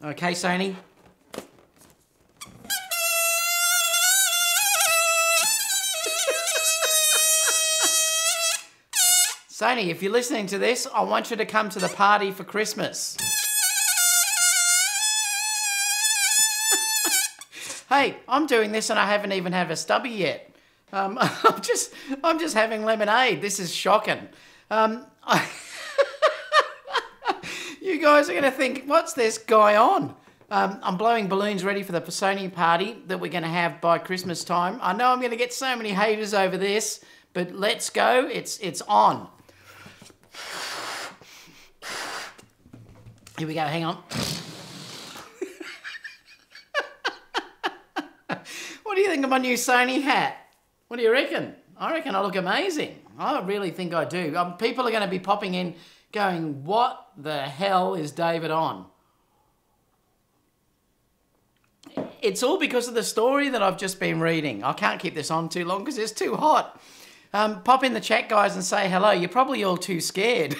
Okay, Sony. Sony, if you're listening to this, I want you to come to the party for Christmas. Hey, I'm doing this and I haven't even had a stubby yet. I'm just having lemonade. This is shocking. You guys are going to think, what's this guy on? I'm blowing balloons ready for the Sony party that we're going to have by Christmas time. I know I'm going to get so many haters over this, but let's go. It's on. Here we go. Hang on. What do you think of my new Sony hat? What do you reckon? I reckon I look amazing. I really think I do. People are going to be popping in going, what the hell is David on? It's all because of the story that I've just been reading. I can't keep this on too long because it's too hot. Pop in the chat, guys, and say hello. You're probably all too scared.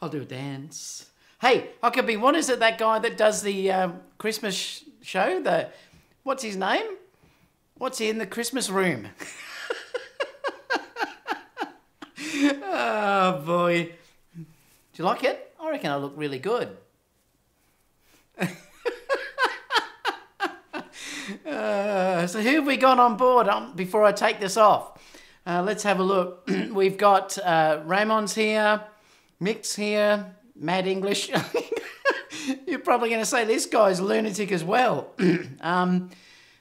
I'll do a dance. Hey, I could be, what is it, that guy that does the Christmas show? What's his name? What's he in the Christmas room? Oh, boy. Do you like it? I reckon I look really good. So who have we got on board before I take this off? Let's have a look. We've got Ramon's here, Mick's here, Mad English. You're probably going to say this guy's lunatic as well.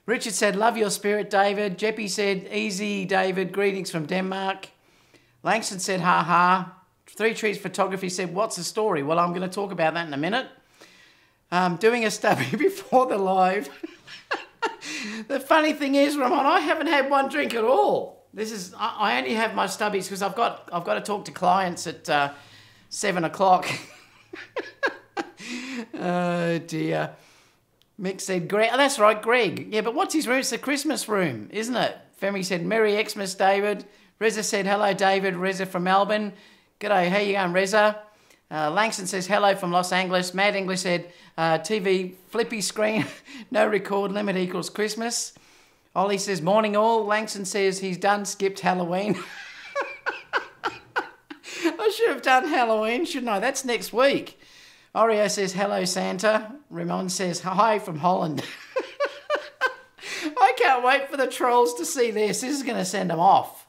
Richard said, love your spirit, David. Jeppy said, easy, David. Greetings from Denmark. Langston said, ha ha. Three Trees Photography said, what's the story? Well, I'm going to talk about that in a minute. Doing a stubby before the live. The funny thing is, Ramon, I haven't had one drink at all. I only have my stubbies because I've got to talk to clients at 7 o'clock. Oh dear. Mick said, Greg. Oh, that's right, Greg. Yeah, but what's his room? It's the Christmas room, isn't it? Femi said, Merry Xmas, David. Reza said, hello, David. Reza from Melbourne. G'day, how you going, Reza? Langston says, hello from Los Angeles. Mad English said, TV, flippy screen, no record, limit equals Christmas. Ollie says, morning all. Langston says, he's done, skipped Halloween. I should have done Halloween, shouldn't I? That's next week. Oreo says, hello, Santa. Ramon says, hi from Holland. I can't wait for the trolls to see this. This is going to send them off.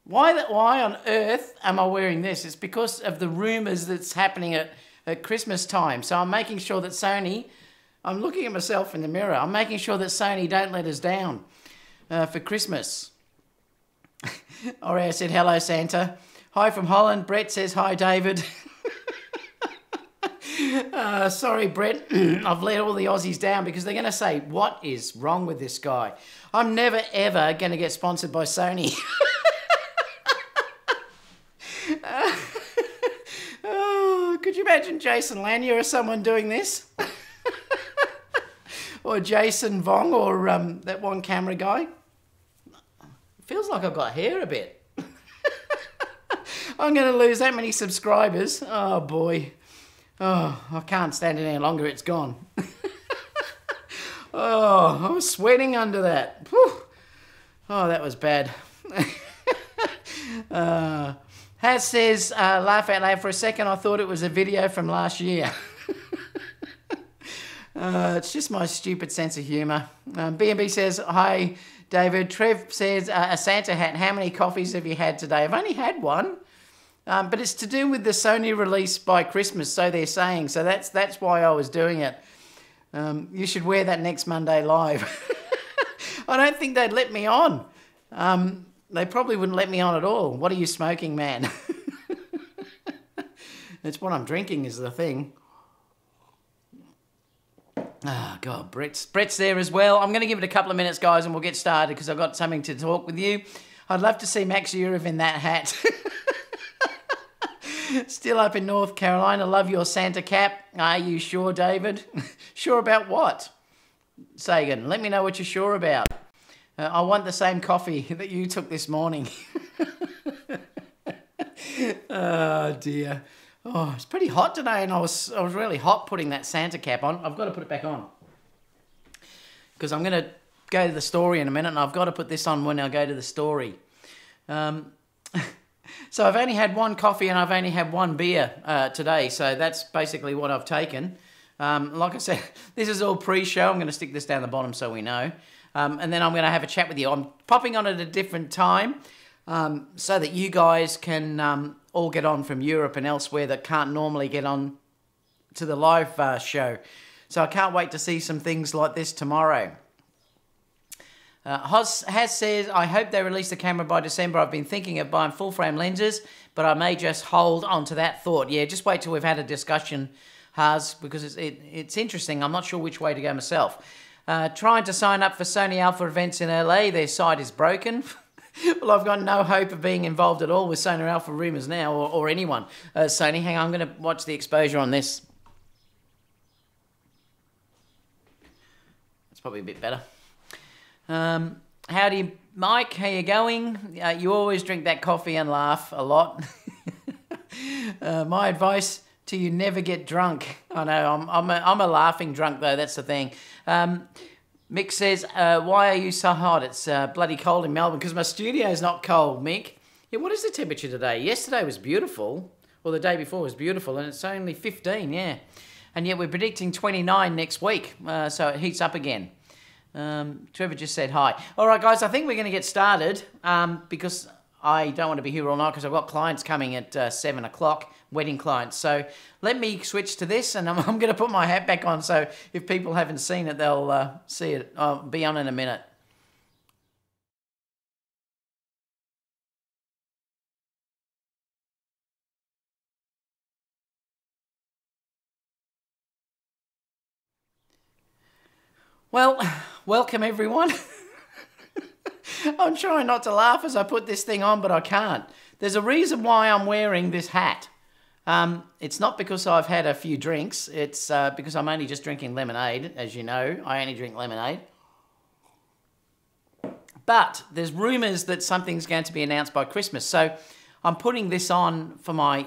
Why on earth am I wearing this? It's because of the rumours that's happening at Christmas time. So I'm making sure that Sony, I'm looking at myself in the mirror, I'm making sure that Sony don't let us down for Christmas. Oreo said, hello, Santa. Hi from Holland. Brett says, hi, David. Sorry, Brett. I've let all the Aussies down because they're going to say, what is wrong with this guy? I'm never, ever going to get sponsored by Sony. Oh, could you imagine Jason Lanier or someone doing this? Or Jason Vong or that one camera guy? Feels like I've got hair a bit. I'm going to lose that many subscribers. Oh, boy. Oh, I can't stand it any longer. It's gone. Oh, I was sweating under that. Whew. Oh, that was bad. Has says, laugh out loud for a second. I thought it was a video from last year. It's just my stupid sense of humour. B&B says, hi, David. Trev says, a Santa hat. How many coffees have you had today? I've only had one. But it's to do with the Sony release by Christmas, so they're saying. So that's why I was doing it. You should wear that next Monday live. I don't think they'd let me on. They probably wouldn't let me on at all. What are you smoking, man? It's what I'm drinking is the thing. Oh, God, Brett's there as well. I'm going to give it a couple of minutes, guys, and we'll get started because I've got something to talk with you. I'd love to see Max Urov in that hat. Still up in North Carolina. Love your Santa cap. Are you sure, David? Sure about what? Sagan, let me know what you're sure about. I want the same coffee that you took this morning. Oh, dear. Oh, it's pretty hot today, and I was really hot putting that Santa cap on. I've got to put it back on, because I'm going to go to the story in a minute, and I've got to put this on when I go to the story. So I've only had one coffee and I've only had one beer today, so that's basically what I've taken. Like I said, this is all pre-show. I'm going to stick this down the bottom so we know. And then I'm going to have a chat with you. I'm popping on at a different time so that you guys can all get on from Europe and elsewhere that can't normally get on to the live show. So I can't wait to see some things like this tomorrow. Has said, I hope they release the camera by December. I've been thinking of buying full-frame lenses, but I may just hold on to that thought. Yeah, just wait till we've had a discussion, Has, because it's interesting. I'm not sure which way to go myself. Trying to sign up for Sony Alpha events in LA. Their site is broken. Well, I've got no hope of being involved at all with Sony Alpha rumours now, or anyone. Sony, hang on, I'm going to watch the exposure on this. It's probably a bit better. Howdy, Mike. How you going? You always drink that coffee and laugh a lot. My advice to you: never get drunk. I know I'm a laughing drunk though. That's the thing. Mick says, "Why are you so hot? It's bloody cold in Melbourne." Because my studio is not cold, Mick. Yeah. What is the temperature today? Yesterday was beautiful, or the day before was beautiful, and it's only 15. Yeah, and yet we're predicting 29 next week. So it heats up again. Trevor just said hi. All right, guys, I think we're going to get started because I don't want to be here all night because I've got clients coming at 7 o'clock, wedding clients. So let me switch to this, and I'm going to put my hat back on, so if people haven't seen it, they'll see it. I'll be on in a minute. Well, welcome everyone. I'm trying not to laugh as I put this thing on, but I can't. There's a reason why I'm wearing this hat. It's not because I've had a few drinks. It's because I'm only just drinking lemonade. As you know, I only drink lemonade. But there's rumours that something's going to be announced by Christmas. So I'm putting this on for my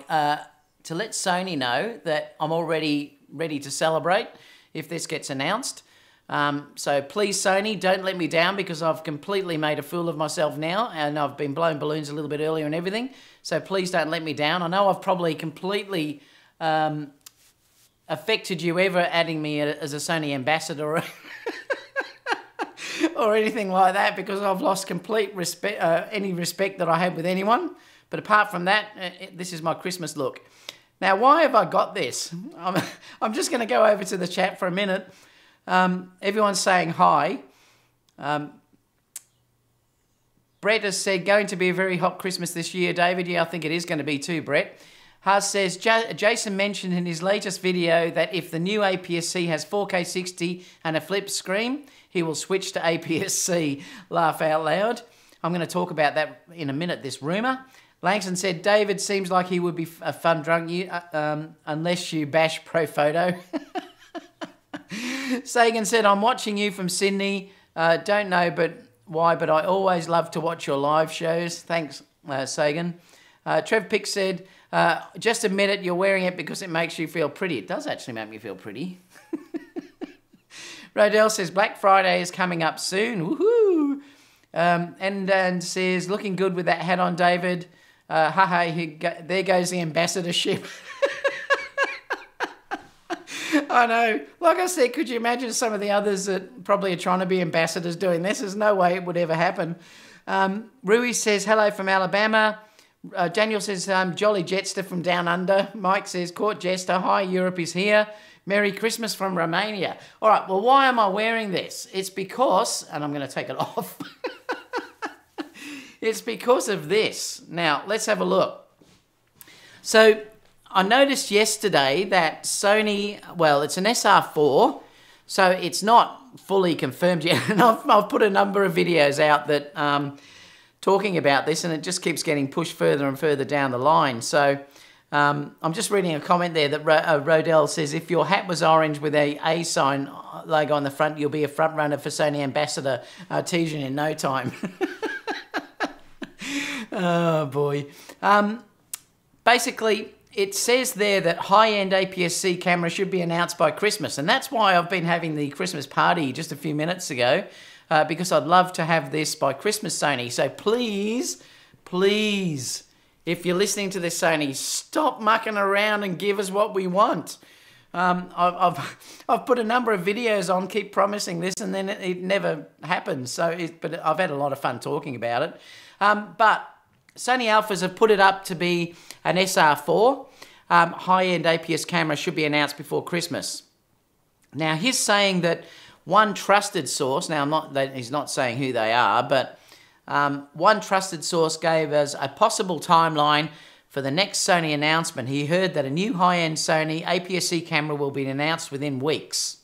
to let Sony know that I'm already ready to celebrate if this gets announced. So please, Sony, don't let me down, because I've completely made a fool of myself now, and I've been blowing balloons a little bit earlier and everything. So please don't let me down. I know I've probably completely affected you ever adding me as a Sony ambassador or anything like that, because I've lost complete respect, any respect that I had with anyone. But apart from that, this is my Christmas look. Now, why have I got this? I'm just going to go over to the chat for a minute. Everyone's saying hi. Brett has said, going to be a very hot Christmas this year, David. Yeah, I think it is going to be too, Brett. Haas says, Jason mentioned in his latest video that if the new APS-C has 4K 60 and a flip screen, he will switch to APS-C. Laugh out loud. I'm going to talk about that in a minute, this rumour. Langston said, David seems like he would be a fun drunk unless you bash Profoto. Sagan said, I'm watching you from Sydney. Don't know why, but I always love to watch your live shows. Thanks, Sagan. Trev Pick said, just admit it, you're wearing it because it makes you feel pretty. It does actually make me feel pretty. Rodell says, Black Friday is coming up soon. Woohoo! And says, looking good with that hat on, David. There goes the ambassadorship. I know. Like I said, could you imagine some of the others that probably are trying to be ambassadors doing this? There's no way it would ever happen. Rui says, hello from Alabama. Daniel says, Jolly Jetster from Down Under. Mike says, Court Jester, hi, Europe is here. Merry Christmas from Romania. All right, well, why am I wearing this? It's because, and I'm going to take it off. It's because of this. Now, let's have a look. So I noticed yesterday that Sony, well, it's an SR4, so it's not fully confirmed yet. And I've put a number of videos out that talking about this, and it just keeps getting pushed further and further down the line. So I'm just reading a comment there that Rodell says, if your hat was orange with a sign logo on the front, you'll be a front runner for Sony Ambassador Artesian in no time. Oh, boy. Basically, it says there that high-end APS-C camera should be announced by Christmas, and that's why I've been having the Christmas party just a few minutes ago, because I'd love to have this by Christmas, Sony. So please, please, if you're listening to this, Sony, stop mucking around and give us what we want. I've put a number of videos on, keep promising this, and then it never happens. But I've had a lot of fun talking about it. But Sony Alphas have put it up to be an SR4. High-end APS camera should be announced before Christmas. Now, he's saying that one trusted source, now he's not saying who they are, but one trusted source gave us a possible timeline for the next Sony announcement. He heard that a new high-end Sony APS-C camera will be announced within weeks.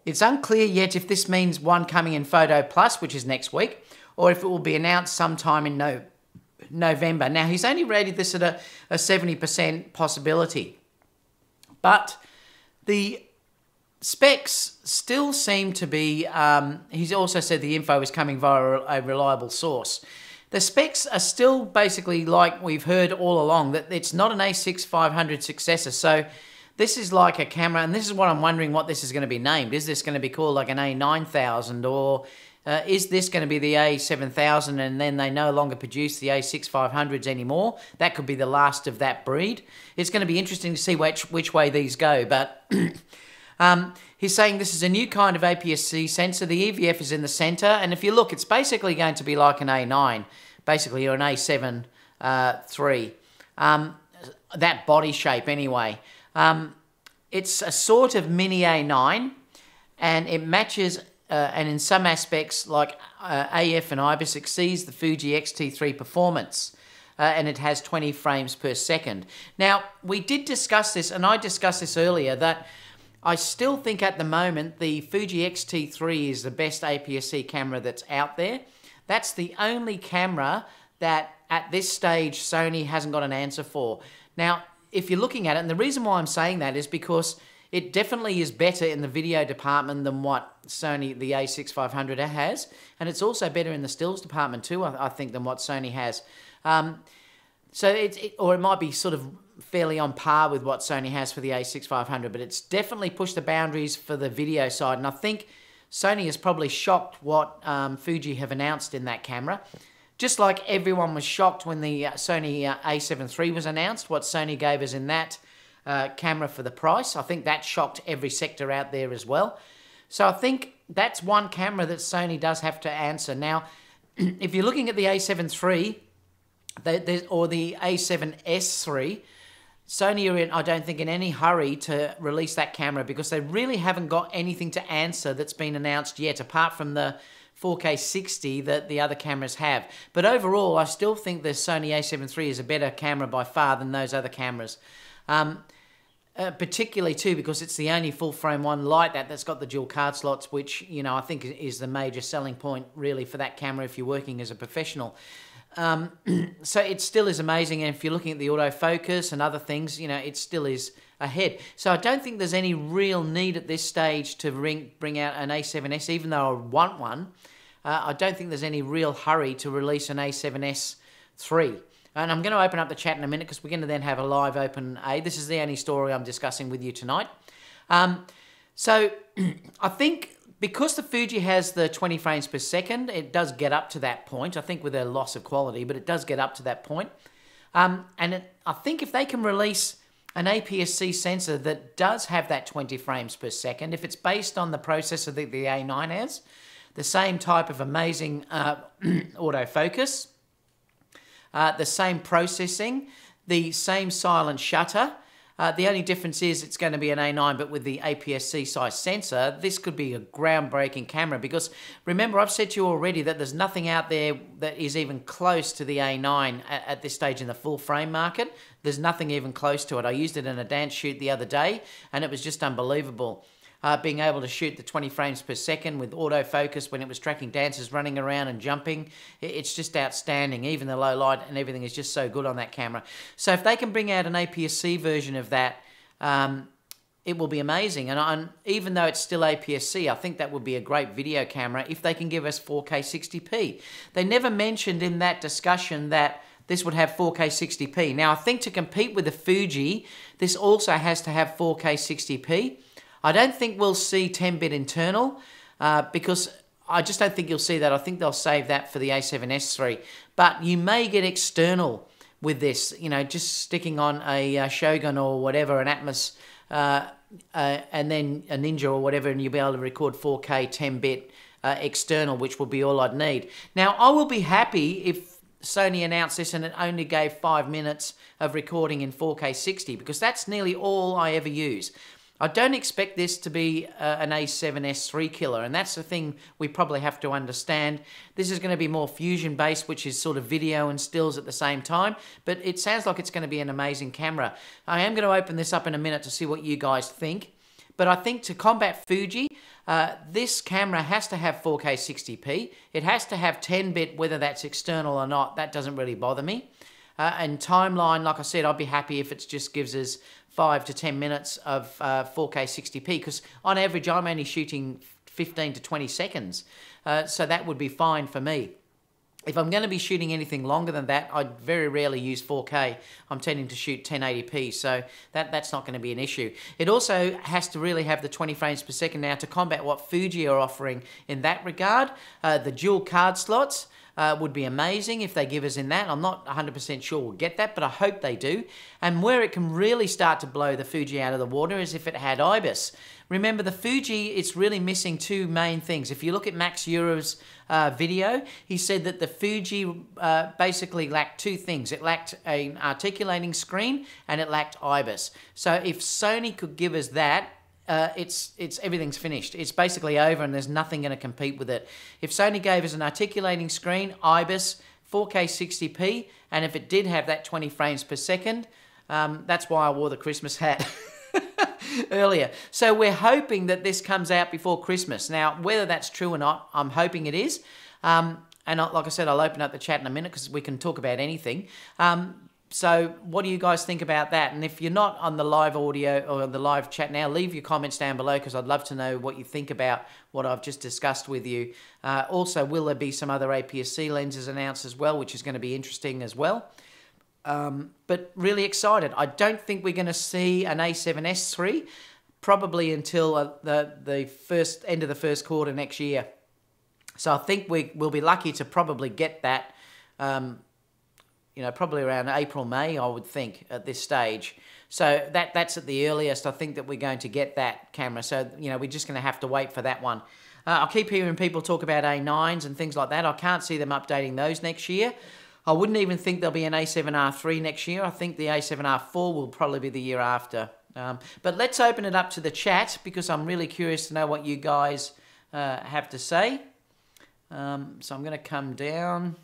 It's unclear yet if this means one coming in Photo Plus, which is next week, or if it will be announced sometime in November. Now, he's only rated this at a 70% possibility. But the specs still seem to be, he's also said the info is coming via a reliable source. The specs are still basically like we've heard all along, that it's not an A6500 successor. So this is like a camera, and this is what I'm wondering what this is going to be named. Is this going to be called like an A9000, or is this going to be the A7000 and then they no longer produce the A6500s anymore? That could be the last of that breed. It's going to be interesting to see which way these go. But he's saying this is a new kind of APS-C sensor. The EVF is in the center. And if you look, it's basically going to be like an A9, basically, or an A7 III. That body shape anyway. It's a sort of mini A9, and it matches... and in some aspects, like AF and IBIS, exceeds the Fuji X-T3 performance, and it has 20 frames per second. Now, we did discuss this, and I discussed this earlier, that I still think at the moment the Fuji X-T3 is the best APS-C camera that's out there. That's the only camera that at this stage Sony hasn't got an answer for. Now, if you're looking at it, and the reason why I'm saying that is because it definitely is better in the video department than what Sony, the A6500 has. And it's also better in the stills department too, I think, than what Sony has. Or it might be sort of fairly on par with what Sony has for the A6500, but it's definitely pushed the boundaries for the video side. And I think Sony is probably shocked what Fuji have announced in that camera. Just like everyone was shocked when the Sony A7 III was announced, what Sony gave us in that camera for the price. I think that shocked every sector out there as well. So I think that's one camera that Sony does have to answer. Now, if you're looking at the A7 III or the A7S III, Sony are in, I don't think, in any hurry to release that camera because they really haven't got anything to answer that's been announced yet, apart from the 4K 60 that the other cameras have. But overall, I still think the Sony A7 III is a better camera by far than those other cameras. Particularly too because it's the only full frame one like that that's got the dual card slots, which, you know, I think is the major selling point really for that camera if you're working as a professional. So it still is amazing, and if you're looking at the autofocus and other things, you know, it still is ahead. So I don't think there's any real need at this stage to bring out an A7S, even though I want one. I don't think there's any real hurry to release an A7S III. And I'm going to open up the chat in a minute because we're going to then have a live open A. This is the only story I'm discussing with you tonight. So I think because the Fuji has the 20 frames per second, it does get up to that point. I think with a loss of quality, but it does get up to that point. I think if they can release an APS-C sensor that does have that 20 frames per second, if it's based on the processor that the A9 has, the same type of amazing autofocus, the same processing, the same silent shutter. The only difference is it's going to be an A9, but with the APS-C size sensor, this could be a groundbreaking camera because remember, I've said to you already that there's nothing out there that is even close to the A9 at this stage in the full frame market. There's nothing even close to it. I used it in a dance shoot the other day and it was just unbelievable. being able to shoot the 20 frames per second with autofocus when it was tracking dancers running around and jumping. It's just outstanding. Even the low light and everything is just so good on that camera. So if they can bring out an APS-C version of that, it will be amazing. And even though it's still APS-C, I think that would be a great video camera if they can give us 4K 60p. They never mentioned in that discussion that this would have 4K 60p. Now, I think to compete with the Fuji, this also has to have 4K 60p. I don't think we'll see 10-bit internal because I just don't think you'll see that. I think they'll save that for the A7S III. But you may get external with this, you know, just sticking on a Shogun or whatever, an Atmos, and then a Ninja or whatever, and you'll be able to record 4K 10-bit external, which will be all I'd need. Now, I will be happy if Sony announced this and it only gave 5 minutes of recording in 4K 60, because that's nearly all I ever use. I don't expect this to be an A7S III killer, and that's the thing we probably have to understand. This is going to be more fusion-based, which is sort of video and stills at the same time, but it sounds like it's going to be an amazing camera. I am going to open this up in a minute to see what you guys think, but I think to combat Fuji, this camera has to have 4K 60p. It has to have 10-bit, whether that's external or not, that doesn't really bother me. And timeline, like I said, I'd be happy if it just gives us 5 to 10 minutes of 4K 60p, because on average I'm only shooting 15 to 20 seconds, so that would be fine for me. If I'm going to be shooting anything longer than that, I very rarely use 4K. I'm tending to shoot 1080p, so that's not going to be an issue. It also has to really have the 20 frames per second now to combat what Fuji are offering in that regard. The dual card slots would be amazing if they give us in that. I'm not 100% sure we'll get that, but I hope they do. And where it can really start to blow the Fuji out of the water is if it had IBIS. Remember, the Fuji, it's really missing two main things. If you look at Max Euro's video, he said that the Fuji basically lacked two things. It lacked an articulating screen and it lacked IBIS. So if Sony could give us that, everything's finished. It's basically over and there's nothing going to compete with it. If Sony gave us an articulating screen, IBIS, 4K 60p, and if it did have that 20 frames per second, that's why I wore the Christmas hat earlier. So we're hoping that this comes out before Christmas. Now, whether that's true or not, I'm hoping it is. And like I said, I'll open up the chat in a minute because we can talk about anything. So what do you guys think about that? And if you're not on the live audio or the live chat now, leave your comments down below because I'd love to know what you think about what I've just discussed with you. Also, will there be some other APS-C lenses announced as well, which is going to be interesting as well. But really excited. I don't think we're going to see an A7S III probably until the end of the first quarter next year. So I think we'll be lucky to probably get that, you know, probably around April, May, I would think, at this stage. So that's at the earliest I think that we're going to get that camera. So, you know, we're just going to have to wait for that one. I'll keep hearing people talk about A9s and things like that. I can't see them updating those next year. I wouldn't even think there'll be an A7R III next year. I think the A7R4 will probably be the year after. But let's open it up to the chat because I'm really curious to know what you guys have to say. So I'm going to come down.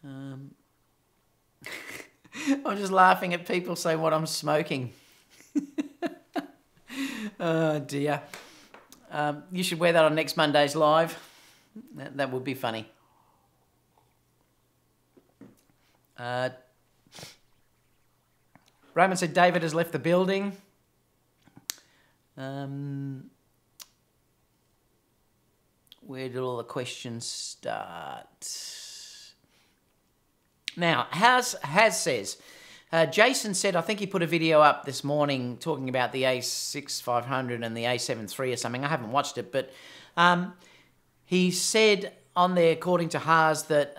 I'm just laughing at people saying what I'm smoking. Oh dear. You should wear that on next Monday's live. That would be funny. Roman said David has left the building. Where did all the questions start? Now, Has says, Jason said, I think he put a video up this morning talking about the A6500 and the A7 III or something. I haven't watched it, but he said on there, according to Haas, that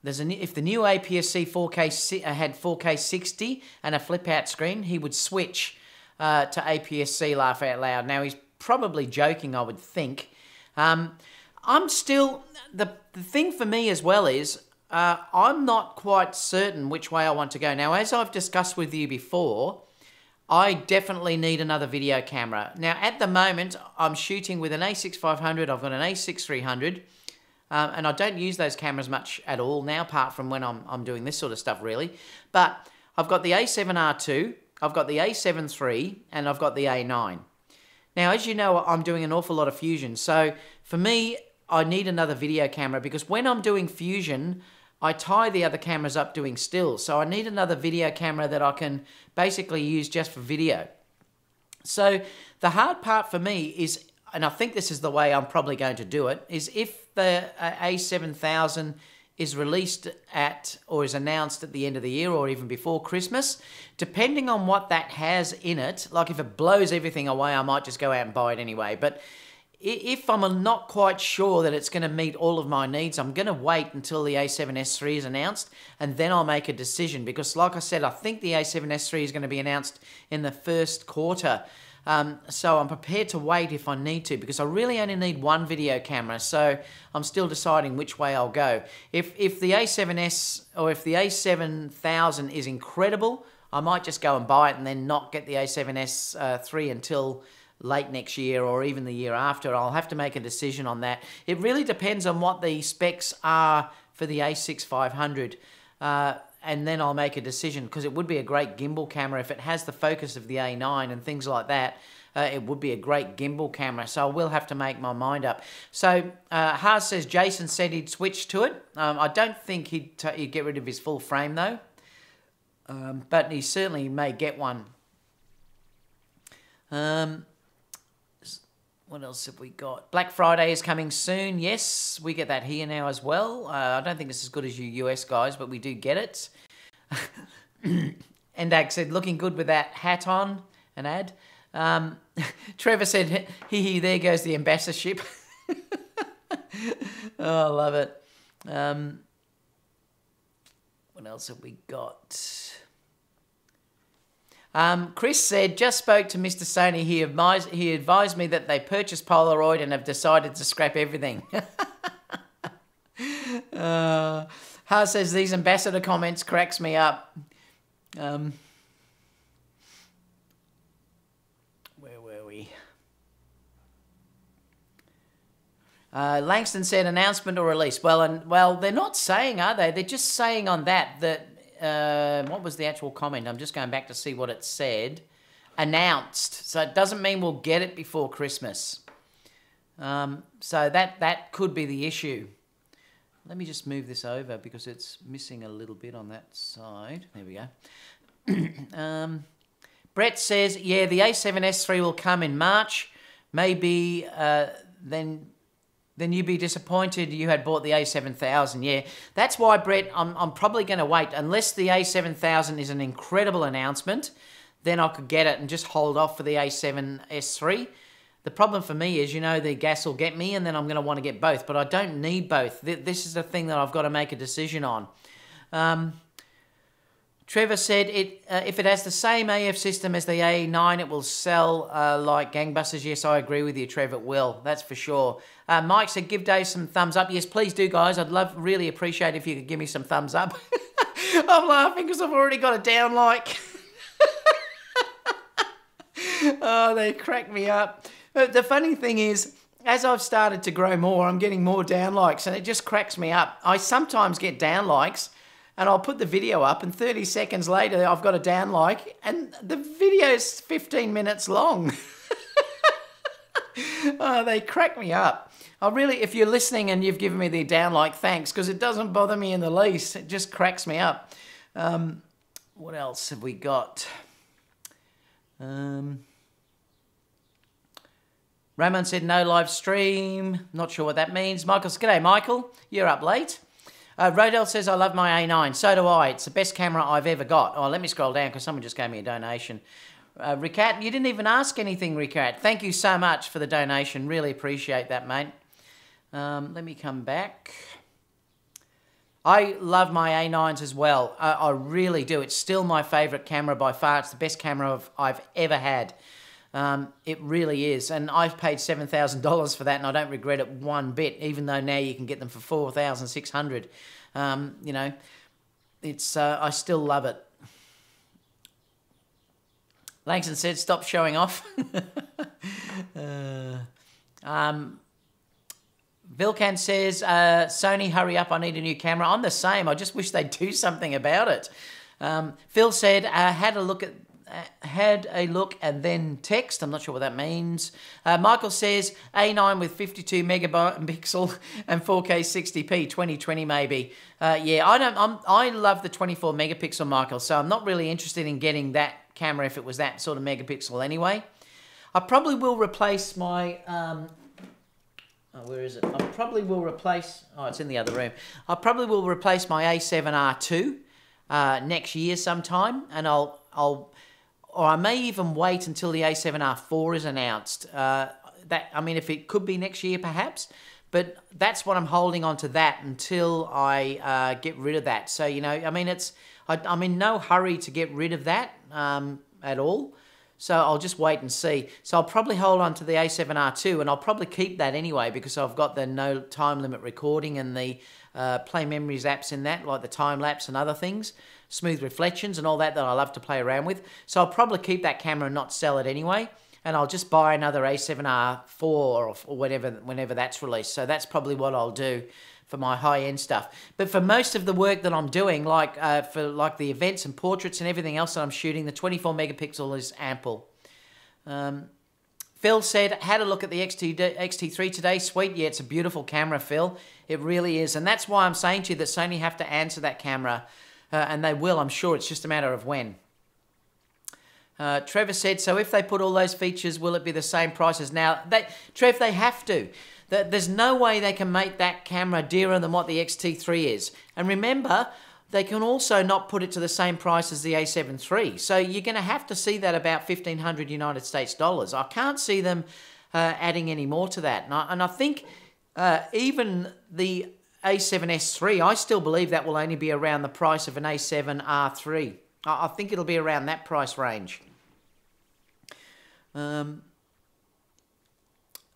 if the new APS-C 4K had 4K 60 and a flip-out screen, he would switch to APS-C, laugh out loud. Now, he's probably joking, I would think. I'm still... The thing for me as well is... I'm not quite certain which way I want to go. Now, as I've discussed with you before, I definitely need another video camera. Now, at the moment, I'm shooting with an A6500. I've got an A6300, and I don't use those cameras much at all now, apart from when I'm doing this sort of stuff, really. But I've got the A7R II, I've got the A7 III and I've got the A9. Now, as you know, I'm doing an awful lot of Fusion. So for me, I need another video camera because when I'm doing Fusion, I tie the other cameras up doing stills. So I need another video camera that I can basically use just for video. So the hard part for me is, and I think this is the way I'm probably going to do it, is if the A7000 is released at or is announced at the end of the year or even before Christmas, depending on what that has in it, like if it blows everything away, I might just go out and buy it anyway. But if I'm not quite sure that it's going to meet all of my needs, I'm going to wait until the A7S III is announced and then I'll make a decision because like I said, I think the A7S III is going to be announced in the first quarter. So I'm prepared to wait if I need to because I really only need one video camera. So I'm still deciding which way I'll go. If the A7S or if the A7000 is incredible, I might just go and buy it and then not get the A7S III until late next year or even the year after. I'll have to make a decision on that. It really depends on what the specs are for the A6500. And then I'll make a decision because it would be a great gimbal camera if it has the focus of the A9 and things like that. It would be a great gimbal camera, so I will have to make my mind up. So Haas says Jason said he'd switch to it. I don't think he'd get rid of his full frame though, but he certainly may get one. What else have we got? Black Friday is coming soon. Yes, we get that here now as well. I don't think it's as good as you US guys, but we do get it. Endag said, looking good with that hat on, an ad. Trevor said, hee, there goes the ambassadorship. Oh, I love it. What else have we got? Chris said, just spoke to Mr. Sony. He advised me that they purchased Polaroid and have decided to scrap everything. Haas says, these ambassador comments cracks me up. Where were we? Langston said, announcement or release. Well, they're not saying, are they? They're just saying on that what was the actual comment? I'm just going back to see what it said. Announced. So it doesn't mean we'll get it before Christmas. So that could be the issue. Let me just move this over because it's missing a little bit on that side. There we go. Brett says, yeah, the A7S III will come in March. Maybe then you'd be disappointed you had bought the A7000. Yeah, that's why, Brett, I'm probably going to wait. Unless the A7000 is an incredible announcement, then I could get it and just hold off for the A7S III. The problem for me is, you know, the gas will get me and then I'm going to want to get both. But I don't need both. This is the thing that I've got to make a decision on. Trevor said, if it has the same AF system as the A9, it will sell like gangbusters. Yes, I agree with you, Trevor, it will. That's for sure. Mike said, give Dave some thumbs up. Yes, please do, guys. I'd really appreciate if you could give me some thumbs up. I'm laughing because I've already got a down like. Oh, they crack me up. But the funny thing is, as I've started to grow more, I'm getting more down likes, and it just cracks me up. I sometimes get down likes, and I'll put the video up, and 30 seconds later, I've got a down like, and the video's 15 minutes long. Oh, they crack me up. If you're listening and you've given me the down like, thanks, because it doesn't bother me in the least. It just cracks me up. What else have we got? Ramon said no live stream. Not sure what that means. Michael says, g'day, Michael. You're up late. Rodell says, I love my A9. So do I. It's the best camera I've ever got. Oh, let me scroll down because someone just gave me a donation. Ricat, you didn't even ask anything, Ricat. Thank you so much for the donation. Really appreciate that, mate. Let me come back. I love my A9s as well. I really do. It's still my favourite camera by far. It's the best camera I've ever had. It really is. And I've paid $7,000 for that and I don't regret it one bit, even though now you can get them for $4,600. You know, it's, I still love it. Langston said, stop showing off. Vilcan says, Sony, hurry up, I need a new camera. I'm the same. I just wish they'd do something about it. Phil said, had a look at had a look and then text. I'm not sure what that means. Michael says A9 with 52 megapixel and 4K 60p, 2020 maybe. Yeah, I love the 24 megapixel, Michael. So I'm not really interested in getting that camera if it was that sort of megapixel anyway. I probably will replace my. Where is it? I probably will replace. Oh, it's in the other room. I probably will replace my A7R2 next year sometime, and or I may even wait until the A7R4 is announced. I mean, if it could be next year, perhaps. But that's what I'm holding on to that until I get rid of that. So you know, I mean, I'm in no hurry to get rid of that at all. So I'll just wait and see. So I'll probably hold on to the A7R2, and I'll probably keep that anyway because I've got the no time limit recording and the Play Memories apps in that, like the time lapse and other things, smooth reflections and all that I love to play around with. So I'll probably keep that camera and not sell it anyway, and I'll just buy another A7R4 or whatever whenever that's released. So that's probably what I'll do for my high-end stuff. But for most of the work that I'm doing, like for the events and portraits and everything else that I'm shooting, the 24 megapixel is ample. Phil said, had a look at the XT3 today. Sweet, yeah, it's a beautiful camera, Phil. It really is. And that's why I'm saying to you that Sony have to answer that camera, and they will, I'm sure. It's just a matter of when. Trevor said, so if they put all those features, will it be the same price as now? Trev, they have to. There's no way they can make that camera dearer than what the XT3 is. And remember, they can also not put it to the same price as the A7 III. So you're going to have to see that about $1,500 United States dollars. I can't see them adding any more to that. And I think even the A7S III, I still believe that will only be around the price of an A7R3. I think it'll be around that price range.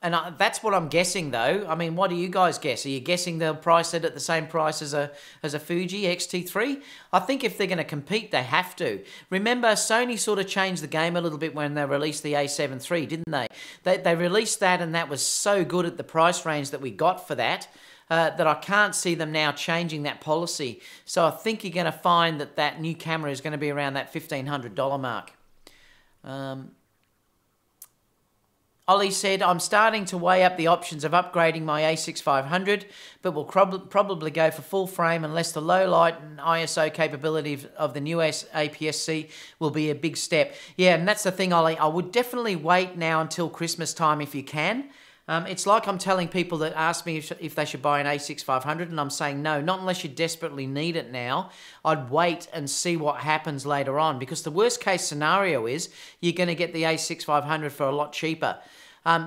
And that's what I'm guessing, though. I mean, what do you guys guess? Are you guessing they'll price it at the same price as a Fuji XT3? I think if they're going to compete, they have to. Remember, Sony sort of changed the game a little bit when they released the A7 III, didn't they? They released that, and that was so good at the price range that we got for that, that I can't see them now changing that policy. So I think you're going to find that that new camera is going to be around that $1,500 mark. Ollie said, I'm starting to weigh up the options of upgrading my A6500, but will probably go for full frame unless the low light and ISO capability of the new APS-C will be a big step. Yeah, and that's the thing, Ollie. I would definitely wait now until Christmas time if you can. It's like I'm telling people that ask me if they should buy an A6500, and I'm saying no, not unless you desperately need it now. I'd wait and see what happens later on, because the worst case scenario is you're going to get the A6500 for a lot cheaper.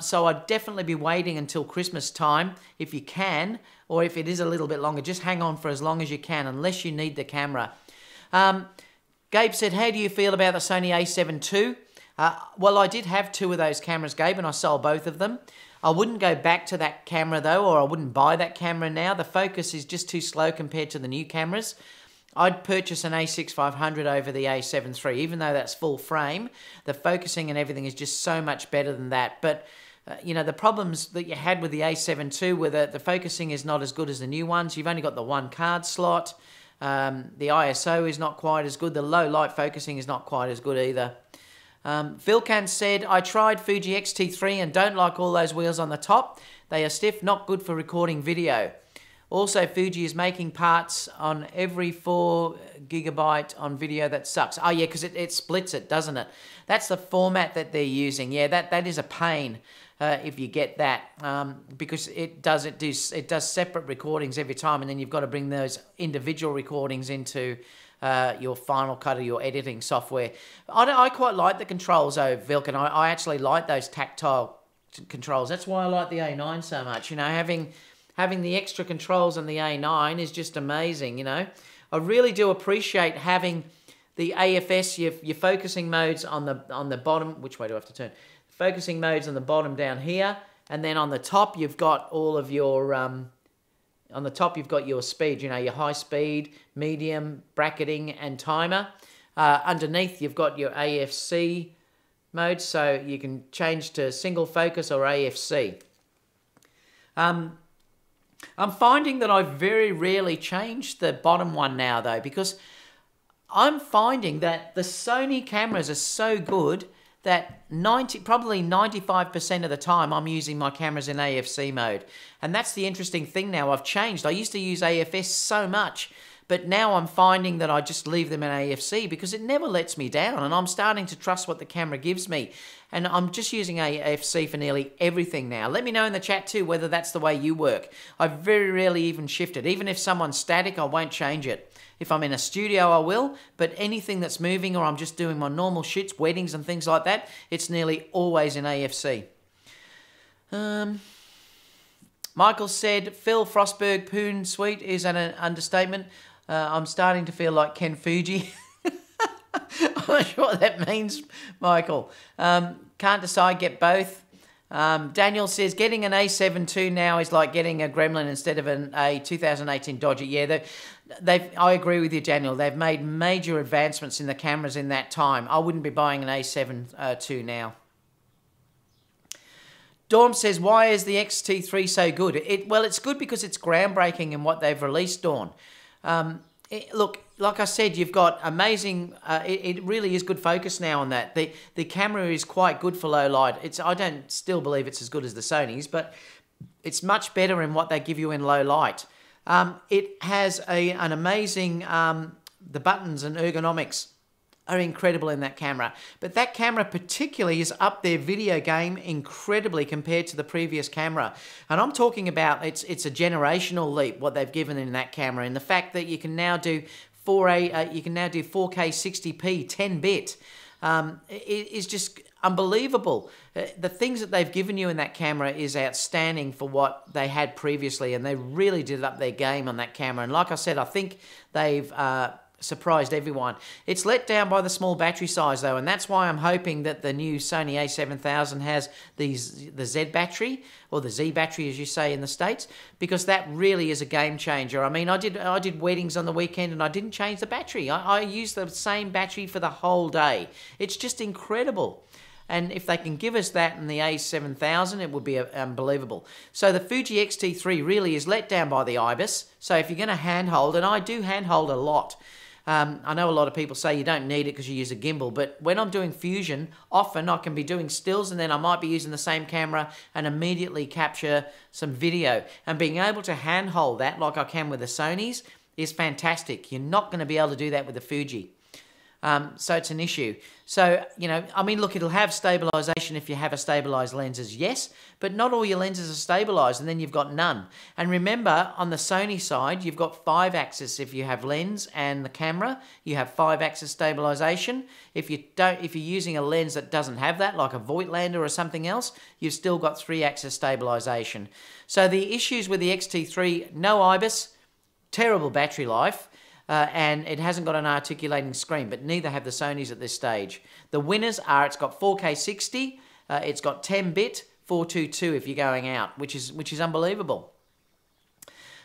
So I'd definitely be waiting until Christmas time if you can, or if it is a little bit longer, just hang on for as long as you can, unless you need the camera. Gabe said, how do you feel about the Sony A7 II? Well, I did have two of those cameras, Gabe, and I sold both of them. I wouldn't go back to that camera, though, or I wouldn't buy that camera now. The focus is just too slow compared to the new cameras. I'd purchase an A6500 over the A7 III, even though that's full frame. The focusing and everything is just so much better than that. But, you know, the problems that you had with the A7 II were that the focusing is not as good as the new ones. You've only got the one card slot. The ISO is not quite as good. The low light focusing is not quite as good either. Vilcan said, I tried Fuji X-T3 and don't like all those wheels on the top. They are stiff, not good for recording video. Also, Fuji is making parts on every 4 GB on video. That sucks. Oh, yeah, because it splits it, doesn't it? That's the format that they're using. Yeah, that is a pain if you get that, because it does separate recordings every time, and then you've got to bring those individual recordings into your Final Cut or your editing software. I quite like the controls, though, Vilkan. I actually like those tactile controls. That's why I like the A9 so much. You know, having the extra controls on the A9 is just amazing, you know. I really do appreciate having the AFS, your focusing modes on the bottom. Which way do I have to turn? Focusing modes on the bottom down here, and then on the top you've got all of your on the top you've got your speed, you know, your high speed, medium, bracketing, and timer. Underneath you've got your AFC mode, so you can change to single focus or AFC. I'm finding that I very rarely change the bottom one now, though, because I'm finding that the Sony cameras are so good that probably 95% of the time I'm using my cameras in AFC mode. And that's the interesting thing now. I've changed. I used to use AFS so much, but now I'm finding that I just leave them in AFC because it never lets me down, and I'm starting to trust what the camera gives me. And I'm just using AFC for nearly everything now. Let me know in the chat too whether that's the way you work. I very rarely even shift it. Even if someone's static, I won't change it. If I'm in a studio, I will, but anything that's moving or I'm just doing my normal shoots, weddings and things like that, it's nearly always in AFC. Michael said, Phil Frostberg Poon Sweet is an understatement. I'm starting to feel like Ken Fuji. I'm not sure what that means, Michael. Can't decide, get both. Daniel says, getting an A7 II now is like getting a Gremlin instead of a 2018 Dodge. Yeah, I agree with you, Daniel. They've made major advancements in the cameras in that time. I wouldn't be buying an A7 II now. Dawn says, why is the X-T3 so good? Well, it's good because it's groundbreaking in what they've released, Dawn. Look, like I said, you've got amazing, it really is good focus now on that. The camera is quite good for low light. I don't still believe it's as good as the Sony's, but it's much better in what they give you in low light. It has an amazing, the buttons and ergonomics are incredible in that camera. But that camera particularly is up their video game incredibly compared to the previous camera. And I'm talking about it's a generational leap what they've given in that camera, and the fact that you can now do 4K 60p 10-bit is just unbelievable. The things that they've given you in that camera is outstanding for what they had previously, and they really did up their game on that camera. And like I said, I think they've surprised everyone. It's let down by the small battery size though, and that's why I'm hoping that the new Sony a7000 has the Z battery, or the Z battery as you say in the States, because that really is a game changer. I mean, I did weddings on the weekend and I didn't change the battery. I used the same battery for the whole day. It's just incredible. And if they can give us that in the A7000, it would be unbelievable. So the Fuji X-T3 really is let down by the IBIS. So if you're going to handhold, and I do handhold a lot, I know a lot of people say you don't need it because you use a gimbal, but when I'm doing fusion, often I can be doing stills and then I might be using the same camera and immediately capture some video. And being able to handhold that like I can with the Sonys is fantastic. You're not going to be able to do that with the Fuji. So it's an issue. So, you know, I mean, look, it'll have stabilization if you have a stabilized lenses, yes, but not all your lenses are stabilized, and then you've got none. And remember, on the Sony side, you've got 5-axis. If you have lens and the camera, you have 5-axis stabilization. If you're using a lens that doesn't have that, like a Voigtlander or something else, you've still got 3-axis stabilization. So the issues with the X-T3, no IBIS, terrible battery life, and it hasn't got an articulating screen, but neither have the Sonys at this stage. The winners are, it's got 4K 60, it's got 10-bit, 422 if you're going out, which is unbelievable.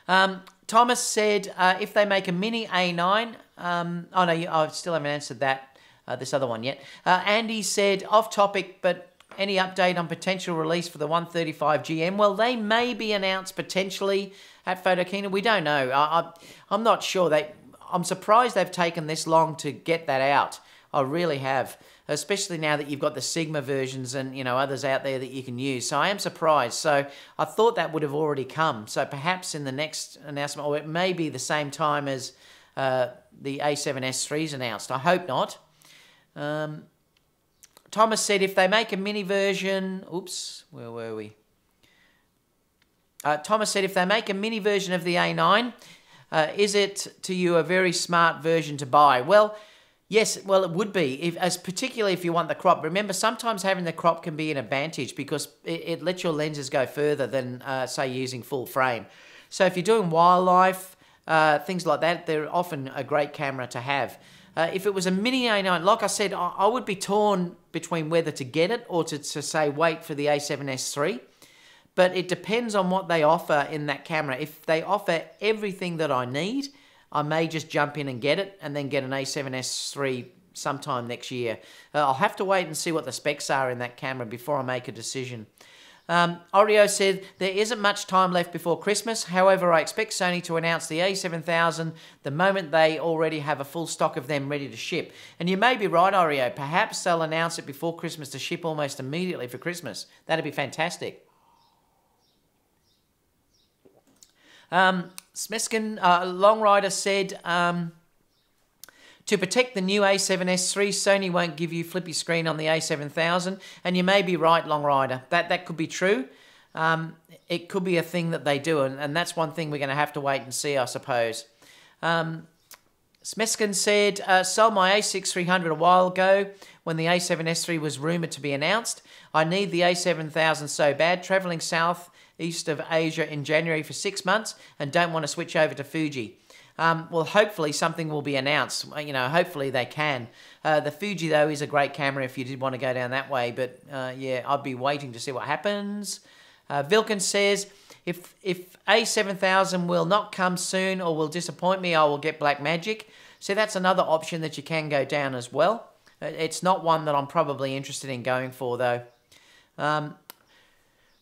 Thomas said, if they make a mini A9, oh no, I still haven't answered that, this other one yet. Andy said, off topic, but any update on potential release for the 135 GM? Well, they may be announced potentially at Photokina. We don't know. I'm not sure. I'm surprised they've taken this long to get that out. I really have, especially now that you've got the Sigma versions and, you know, others out there that you can use. So I am surprised. So I thought that would have already come. So perhaps in the next announcement, or it may be the same time as the A7S III is announced. I hope not. Thomas said if they make a mini version, oops, where were we? Thomas said if they make a mini version of the A9, is it to you a very smart version to buy? Well, yes, well it would be, particularly if you want the crop. Remember, sometimes having the crop can be an advantage because it lets your lenses go further than, say, using full frame. So if you're doing wildlife, things like that, they're often a great camera to have. If it was a mini A9, like I said, I would be torn between whether to get it or to say wait for the A7S III. But it depends on what they offer in that camera. If they offer everything that I need, I may just jump in and get it and then get an A7S III sometime next year. I'll have to wait and see what the specs are in that camera before I make a decision. Oreo said, there isn't much time left before Christmas. However, I expect Sony to announce the A7000 the moment they already have a full stock of them ready to ship. And you may be right, Oreo. Perhaps they'll announce it before Christmas to ship almost immediately for Christmas. That'd be fantastic. Smeskin, Long Rider said, to protect the new A7S III, Sony won't give you flippy screen on the A7000, and you may be right, Long Rider. That could be true. It could be a thing that they do, and that's one thing we're going to have to wait and see, I suppose. Smeskin said, sold my A6300 a while ago when the A7S III was rumoured to be announced. I need the A7000 so bad, travelling south east of Asia in January for 6 months, and don't want to switch over to Fuji. Well, hopefully something will be announced. You know, hopefully they can. The Fuji, though, is a great camera if you did want to go down that way. But, yeah, I'd be waiting to see what happens. Vilkin says, if A7000 will not come soon or will disappoint me, I will get Blackmagic. So that's another option that you can go down as well. It's not one that I'm probably interested in going for, though.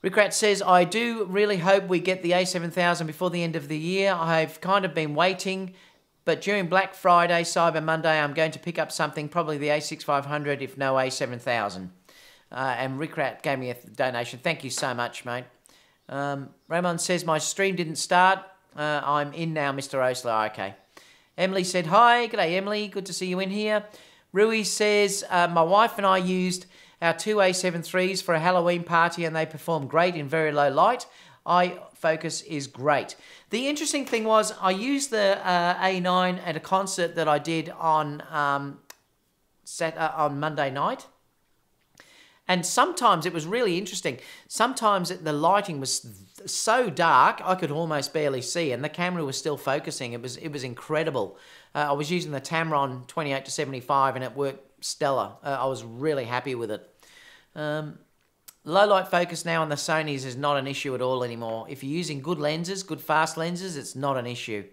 Rickrat says, I do really hope we get the A7000 before the end of the year. I've kind of been waiting, but during Black Friday, Cyber Monday, I'm going to pick up something, probably the A6500, if no A7000. And Rickrat gave me a donation. Thank you so much, mate. Ramon says, my stream didn't start. I'm in now, Mr. Oastler. Okay. Emily said, hi. G'day, Emily. Good to see you in here. Rui says, my wife and I used our two A7 IIIs for a Halloween party and they performed great in very low light. Eye focus is great. The interesting thing was I used the A9 at a concert that I did on Monday night. And sometimes it was really interesting. Sometimes the lighting was so dark I could almost barely see, and the camera was still focusing. It was incredible. I was using the Tamron 28-75, and it worked stellar. I was really happy with it. Low light focus now on the Sonys is not an issue at all anymore. If you're using good lenses, good fast lenses, it's not an issue.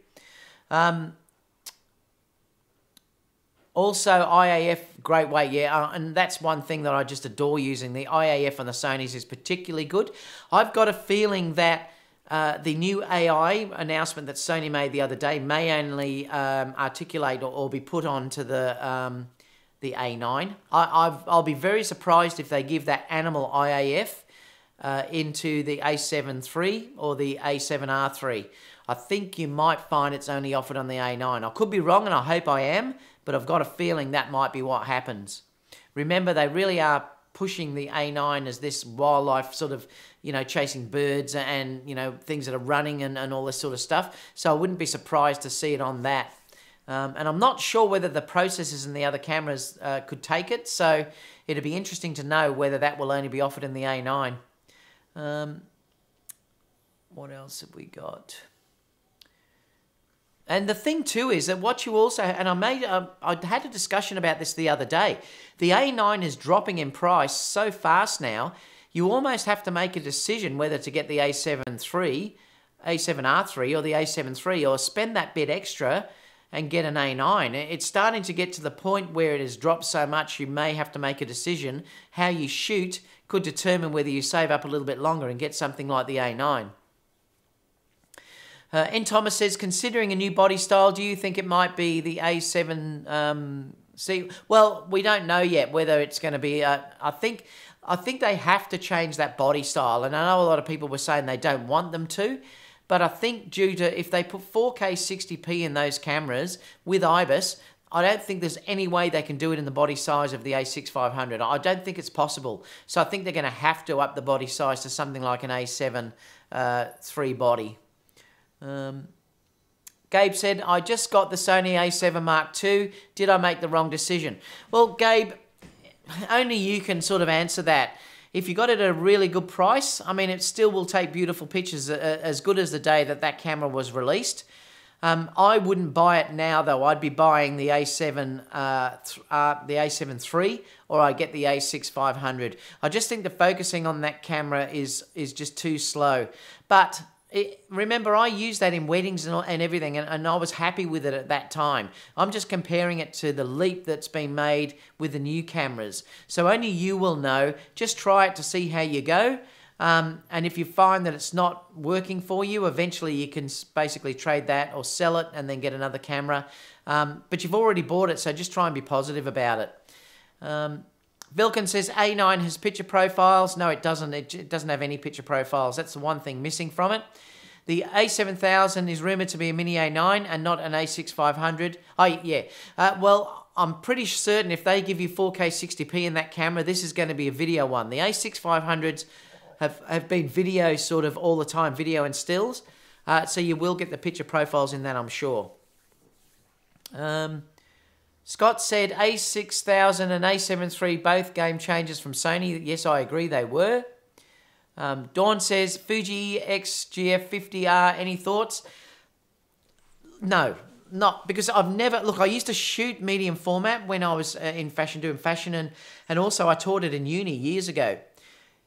Also, IAF, great way, yeah, and that's one thing that I just adore using. The IAF on the Sonys is particularly good. I've got a feeling that the new AI announcement that Sony made the other day may only articulate or be put onto the A9. I'll be very surprised if they give that animal IAF into the A7 III or the A7R III. I think you might find it's only offered on the A9. I could be wrong, and I hope I am, but I've got a feeling that might be what happens. Remember, they really are pushing the A9 as this wildlife sort of, you know, chasing birds and, you know, things that are running and all this sort of stuff. So I wouldn't be surprised to see it on that. And I'm not sure whether the processors and the other cameras could take it, so it'd be interesting to know whether that will only be offered in the A9. What else have we got? And the thing too is that what you also, and I had a discussion about this the other day, the A9 is dropping in price so fast now, you almost have to make a decision whether to get the A7 III, A7R III or the A7 III, or spend that bit extra and get an A9. It's starting to get to the point where it has dropped so much you may have to make a decision. How you shoot could determine whether you save up a little bit longer and get something like the A9. N. Thomas says, considering a new body style, do you think it might be the A7C? Well, we don't know yet whether it's going to be. I think they have to change that body style, and I know a lot of people were saying they don't want them to, but I think due to if they put 4K 60p in those cameras with IBIS, I don't think there's any way they can do it in the body size of the A6500. I don't think it's possible. So I think they're going to have to up the body size to something like an A7 III body. Gabe said, I just got the Sony A7 Mark II. Did I make the wrong decision? Well, Gabe, only you can sort of answer that. If you got it at a really good price, I mean, it still will take beautiful pictures as good as the day that camera was released. I wouldn't buy it now, though. I'd be buying the A7 III, or I'd get the A6500. I just think the focusing on that camera is just too slow. But remember, I used that in weddings and everything, and I was happy with it at that time. I'm just comparing it to the leap that's been made with the new cameras. So only you will know. Just try it to see how you go. And if you find that it's not working for you, eventually you can basically trade that or sell it and then get another camera. But you've already bought it, so just try and be positive about it. Vilkin says A9 has picture profiles. No, it doesn't. It doesn't have any picture profiles. That's the one thing missing from it. The A7000 is rumoured to be a mini A9 and not an A6500. Oh, yeah. Well, I'm pretty certain if they give you 4K 60p in that camera, this is going to be a video one. The A6500s have been video sort of all the time, video and stills. So you will get the picture profiles in that, I'm sure. Scott said A6000 and A7 III, both game changers from Sony. Yes, I agree, they were. Dawn says, Fuji XGF50R, any thoughts? No, not, because I've never, look, I used to shoot medium format when I was in fashion, doing fashion, and also I taught it in uni years ago.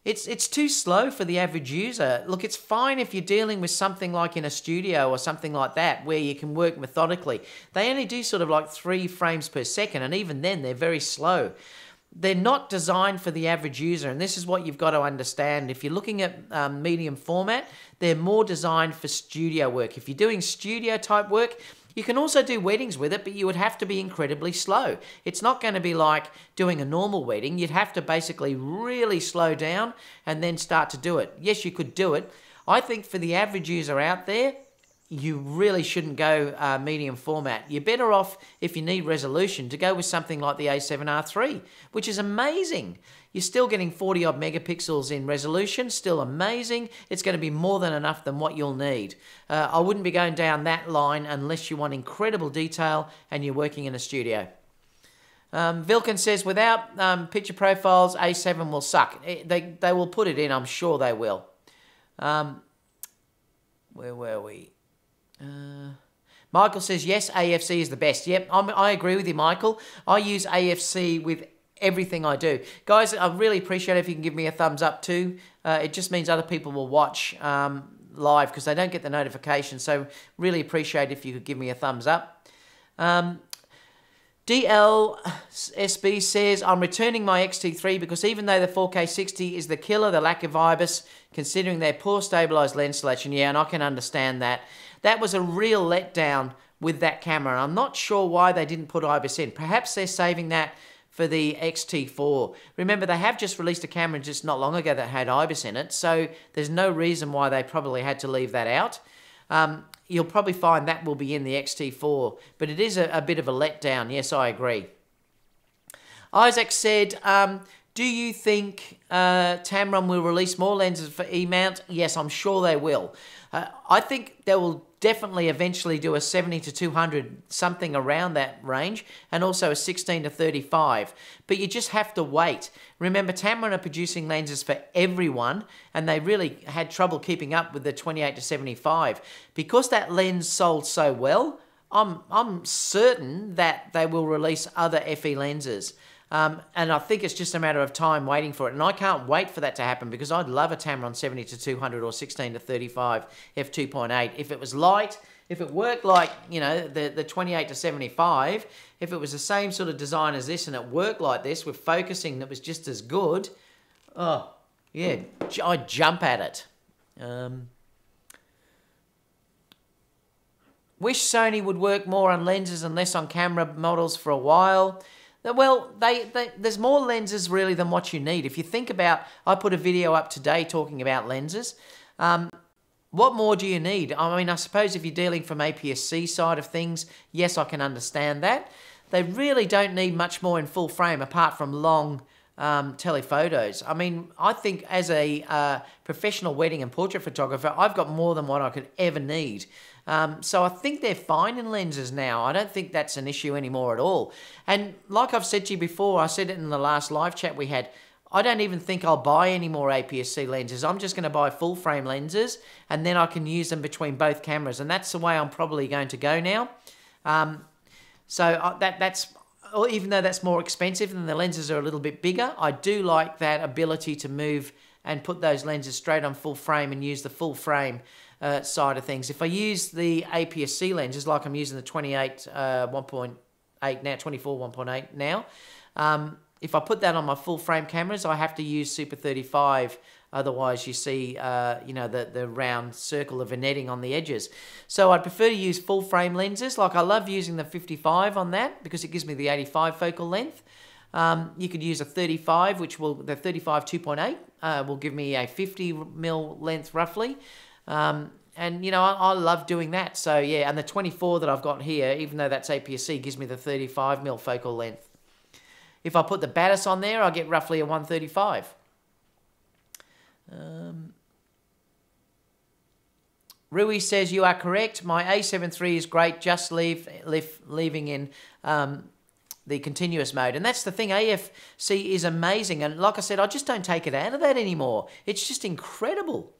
It's too slow for the average user. Look, it's fine if you're dealing with something like in a studio or something like that where you can work methodically. They only do sort of like 3 frames per second, and even then they're very slow. They're not designed for the average user, and this is what you've got to understand. If you're looking at medium format, they're more designed for studio work. If you're doing studio type work, you can also do weddings with it, but you would have to be incredibly slow. It's not going to be like doing a normal wedding. You'd have to basically really slow down and then start to do it. Yes, you could do it. I think for the average user out there, you really shouldn't go medium format. You're better off, if you need resolution, to go with something like the A7R III, which is amazing. You're still getting 40 odd megapixels in resolution, still amazing. It's going to be more than enough than what you'll need. I wouldn't be going down that line unless you want incredible detail and you're working in a studio. Vilkin says, without picture profiles, A7 will suck. They will put it in, I'm sure they will. Where were we? Michael says, yes, AFC is the best. Yep, I agree with you, Michael. I use AFC with everything I do. Guys, I really appreciate it if you can give me a thumbs up too. It just means other people will watch live because they don't get the notification. So really appreciate if you could give me a thumbs up. DLSB says, I'm returning my XT3 because even though the 4K 60 is the killer, the lack of IBIS, considering their poor stabilised lens selection, yeah, and I can understand that. That was a real letdown with that camera. I'm not sure why they didn't put IBIS in. Perhaps they're saving that for the XT4. Remember, they have just released a camera just not long ago that had IBIS in it, so there's no reason why they probably had to leave that out. You'll probably find that will be in the XT4, but it is a bit of a letdown. Yes, I agree. Isaac said, do you think Tamron will release more lenses for E-mount? Yes, I'm sure they will. I think they will definitely eventually do a 70 to 200, something around that range, and also a 16 to 35. But you just have to wait. Remember, Tamron are producing lenses for everyone, and they really had trouble keeping up with the 28 to 75. Because that lens sold so well, I'm certain that they will release other FE lenses. And I think it's just a matter of time waiting for it. And I can't wait for that to happen because I'd love a Tamron 70 to 200 or 16 to 35 f2.8. If it was light, if it worked like, you know, the 28 to 75, if it was the same sort of design as this and it worked like this with focusing that was just as good, oh, yeah, I'd jump at it. Wish Sony would work more on lenses and less on camera models for a while. Well, there's more lenses really than what you need. If you think about, I put a video up today talking about lenses. What more do you need? I mean, I suppose if you're dealing from APS-C side of things, yes, I can understand that. They really don't need much more in full frame apart from long telephotos. I mean, I think as a professional wedding and portrait photographer, I've got more than what I could ever need. So I think they're fine in lenses now. I don't think that's an issue anymore at all. And like I've said to you before, I said it in the last live chat we had, I don't even think I'll buy any more APS-C lenses. I'm just going to buy full frame lenses and then I can use them between both cameras. And that's the way I'm probably going to go now. That's even though that's more expensive and the lenses are a little bit bigger, I do like that ability to move and put those lenses straight on full frame and use the full frame side of things. If I use the APS-C lenses like I'm using the 28 1.8 now, 24 1.8 now, if I put that on my full frame cameras, I have to use Super 35 Otherwise, you see, you know, the round circle of vignetting on the edges. So I'd prefer to use full frame lenses. Like I love using the 55 on that because it gives me the 85 focal length. You could use a 35, the 35 2.8 will give me a 50mm length roughly. And, you know, I love doing that. So, yeah, and the 24 that I've got here, even though that's APS-C, gives me the 35mm focal length. If I put the Batis on there, I get roughly a 135. Rui says, you are correct. My A7 III is great, just leaving in the continuous mode. And that's the thing, AFC is amazing. And like I said, I just don't take it out of that anymore. It's just incredible.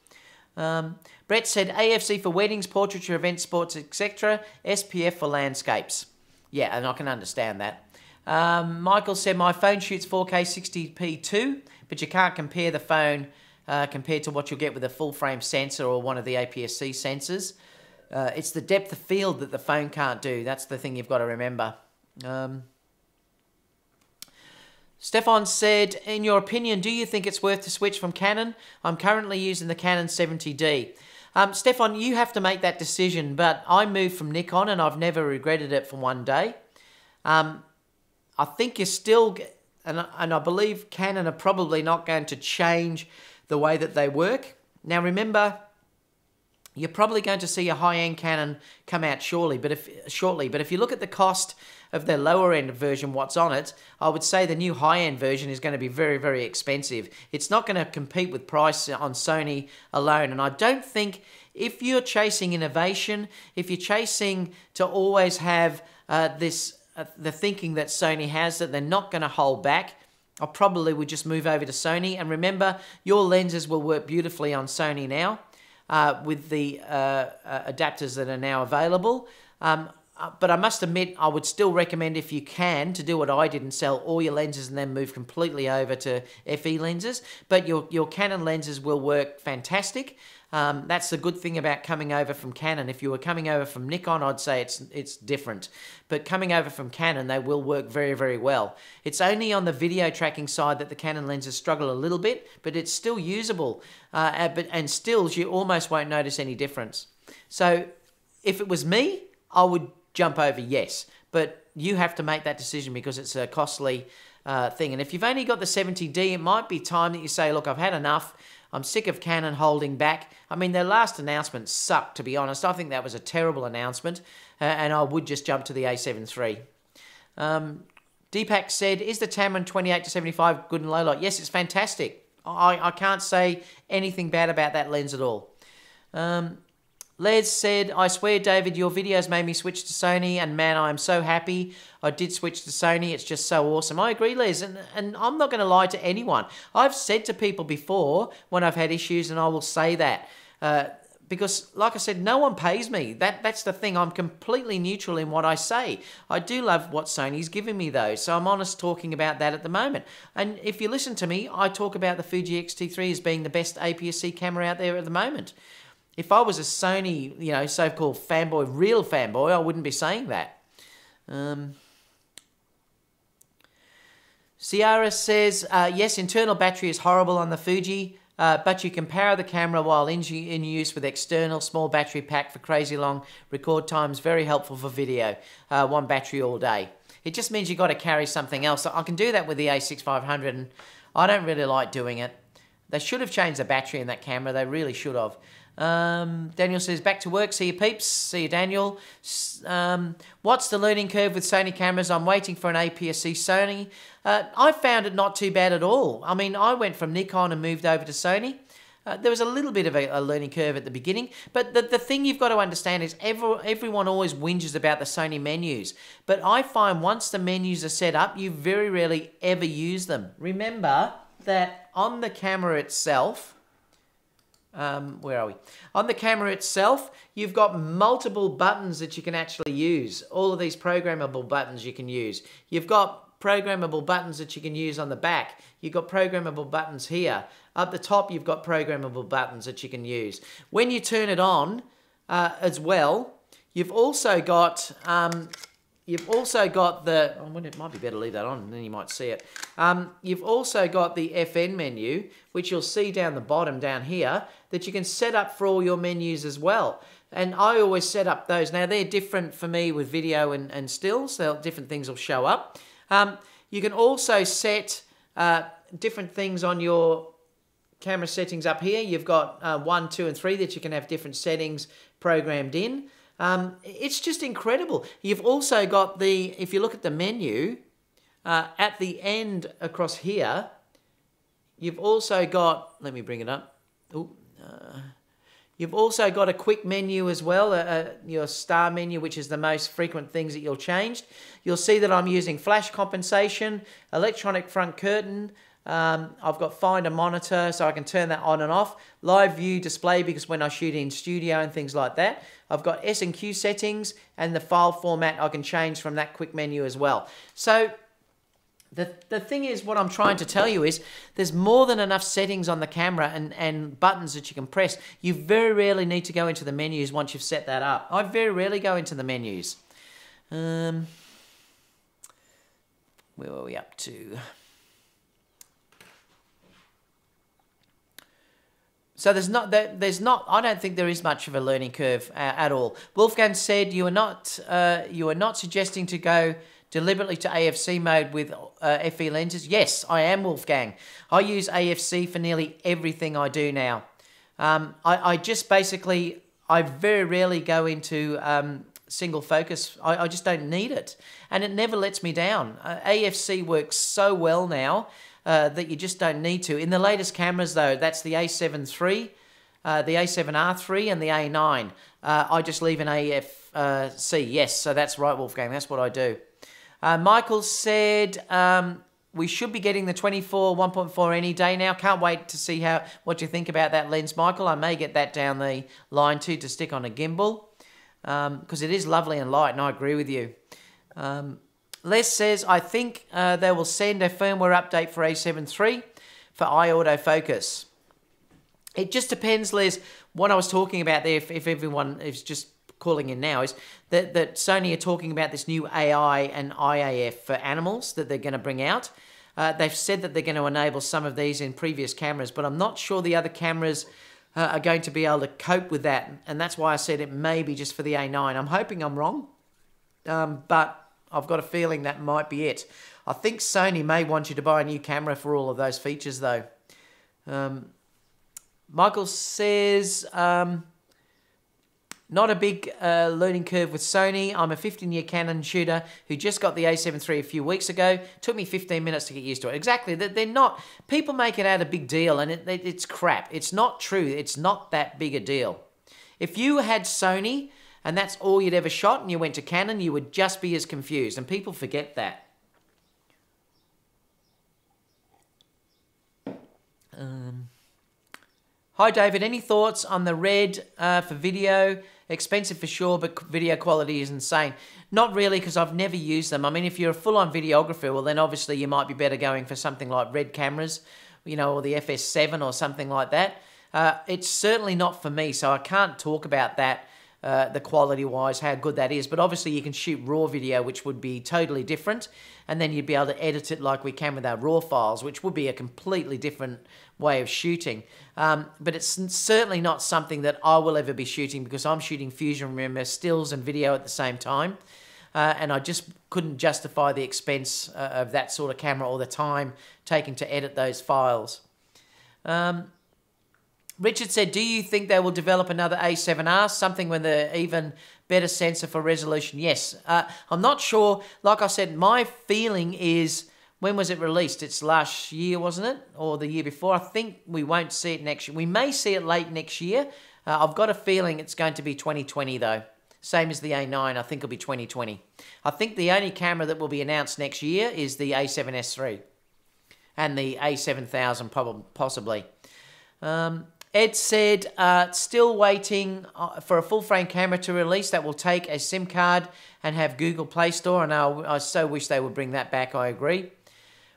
Brett said, AFC for weddings, portraiture, events, sports, etc. SPF for landscapes. Yeah, and I can understand that. Michael said, my phone shoots 4K 60p too, but you can't compare the phone compared to what you'll get with a full frame sensor or one of the APS-C sensors. It's the depth of field that the phone can't do. That's the thing you've got to remember. Stefan said, in your opinion, do you think it's worth to switch from Canon? I'm currently using the Canon 70D. Stefan, you have to make that decision, but I moved from Nikon and I've never regretted it for one day. I think you're still, and I believe Canon are probably not going to change the way that they work. Now remember, you're probably going to see a high-end Canon come out shortly, but if you look at the cost of their lower-end version, what's on it, I would say the new high-end version is going to be very, very expensive. It's not going to compete with price on Sony alone, and I don't think if you're chasing innovation, if you're chasing to always have the thinking that Sony has, that they're not going to hold back, I probably would just move over to Sony. And remember, your lenses will work beautifully on Sony now with the adapters that are now available. But I must admit, I would still recommend, if you can, to do what I did and sell all your lenses and then move completely over to FE lenses. But your Canon lenses will work fantastic. That's the good thing about coming over from Canon. If you were coming over from Nikon, I'd say it's different. But coming over from Canon, they will work very, very well. It's only on the video tracking side that the Canon lenses struggle a little bit, but it's still usable. And stills, you almost won't notice any difference. So if it was me, I would jump over, yes. But you have to make that decision because it's a costly thing. And if you've only got the 70D, it might be time that you say, look, I've had enough. I'm sick of Canon holding back. I mean, their last announcement sucked, to be honest. I think that was a terrible announcement, and I would just jump to the A7 III. Deepak said, is the Tamron 28-75 good in low light? Yes, it's fantastic. I can't say anything bad about that lens at all. Les said, I swear, David, your videos made me switch to Sony, and man, I'm so happy I did switch to Sony. It's just so awesome. I agree, Les, and I'm not going to lie to anyone. I've said to people before when I've had issues, and I will say that, because, like I said, no one pays me. That's the thing. I'm completely neutral in what I say. I do love what Sony's giving me, though, so I'm honest talking about that at the moment. And if you listen to me, I talk about the Fuji X-T3 as being the best APS-C camera out there at the moment. If I was a Sony, you know, so-called fanboy, real fanboy, I wouldn't be saying that. Ciara says, yes, internal battery is horrible on the Fuji, but you can power the camera while in use with external small battery pack for crazy long record times. Very helpful for video. One battery all day. It just means you've got to carry something else. I can do that with the A6500, and I don't really like doing it. They should have changed the battery in that camera. They really should have. Daniel says, back to work. See you, peeps. See you, Daniel. What's the learning curve with Sony cameras? I'm waiting for an APS-C Sony. I found it not too bad at all. I mean, I went from Nikon and moved over to Sony. There was a little bit of a learning curve at the beginning, but the thing you've got to understand is everyone always whinges about the Sony menus. But I find once the menus are set up, you very rarely ever use them. Remember that on the camera itself, where are we? On the camera itself, you've got multiple buttons that you can actually use. All of these programmable buttons you can use. You've got programmable buttons that you can use on the back. You've got programmable buttons here. Up the top, you've got programmable buttons that you can use. When you turn it on as well, you've also got You've also got the, oh, it might be better to leave that on, and then you might see it. You've also got the FN menu, which you'll see down the bottom down here, that you can set up for all your menus as well. And I always set up those. Now, they're different for me with video and stills, so different things will show up. You can also set different things on your camera settings up here. You've got 1, 2, and 3 that you can have different settings programmed in. It's just incredible. You've also got the, if you look at the menu, at the end across here, you've also got, let me bring it up. You've also got a quick menu as well, your star menu, which is the most frequent things that you'll change. You'll see that I'm using flash compensation, electronic front curtain. I've got find a monitor, so I can turn that on and off. Live view display, because when I shoot in studio and things like that. I've got S&Q settings, and the file format I can change from that quick menu as well. So the thing is, what I'm trying to tell you is there's more than enough settings on the camera and buttons that you can press. You very rarely need to go into the menus once you've set that up. I very rarely go into the menus. Where were we up to? So there's not, I don't think there is much of a learning curve at all. Wolfgang said you are not suggesting to go deliberately to AFC mode with FE lenses. Yes, I am, Wolfgang. I use AFC for nearly everything I do now. I just basically, I very rarely go into single focus. I just don't need it. And it never lets me down. AFC works so well now that you just don't need to. In the latest cameras though, that's the A7 III, the A7R III and the A9. I just leave an AFC, yes, so that's right, Wolfgang, that's what I do. Michael said, we should be getting the 24 1.4 any day now. Can't wait to see what you think about that lens, Michael. I may get that down the line too to stick on a gimbal, because it is lovely and light, and I agree with you. Les says, I think they will send a firmware update for A7 III for eye autofocus. It just depends, Les. What I was talking about there, if everyone is just calling in now, is that Sony are talking about this new AI and IAF for animals that they're going to bring out. They've said that they're going to enable some of these in previous cameras, but I'm not sure the other cameras are going to be able to cope with that, and that's why I said it may be just for the A9. I'm hoping I'm wrong, but I've got a feeling that might be it. I think Sony may want you to buy a new camera for all of those features, though. Michael says, not a big learning curve with Sony. I'm a 15-year Canon shooter who just got the A7 III a few weeks ago. Took me 15 minutes to get used to it. Exactly. They're not... People make it out a big deal, and it's crap. It's not true. It's not that big a deal. If you had Sony and that's all you'd ever shot and you went to Canon, you would just be as confused, and people forget that. Hi David, any thoughts on the Red for video? Expensive for sure, but video quality is insane. Not really, because I've never used them. I mean, if you're a full-on videographer, well then obviously you might be better going for something like Red cameras, you know, or the FS7 or something like that. It's certainly not for me, so I can't talk about that, the quality-wise, how good that is. But obviously you can shoot RAW video, which would be totally different, and then you'd be able to edit it like we can with our RAW files, which would be a completely different way of shooting. But it's certainly not something that I will ever be shooting, because I'm shooting Fusion, remember, stills and video at the same time. And I just couldn't justify the expense of that sort of camera or the time taken to edit those files. Richard said, do you think they will develop another A7R, something with an even better sensor for resolution? Yes. I'm not sure. Like I said, my feeling is, when was it released? It's last year, wasn't it? Or the year before? I think we won't see it next year. We may see it late next year. I've got a feeling it's going to be 2020 though. Same as the A9, I think it'll be 2020. I think the only camera that will be announced next year is the A7S III. And the A7000 possibly. Ed said, still waiting for a full-frame camera to release that will take a SIM card and have Google Play Store, and I so wish they would bring that back, I agree.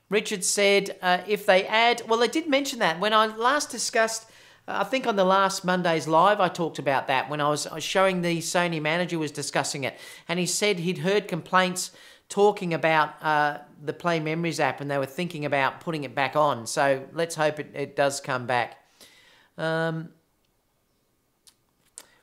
Richard said, if they add... Well, they did mention that. When I last discussed I think on the last Monday's live, I talked about that when I was showing the Sony manager was discussing it. And he said he'd heard complaints talking about the Play Memories app, and they were thinking about putting it back on. So let's hope it does come back.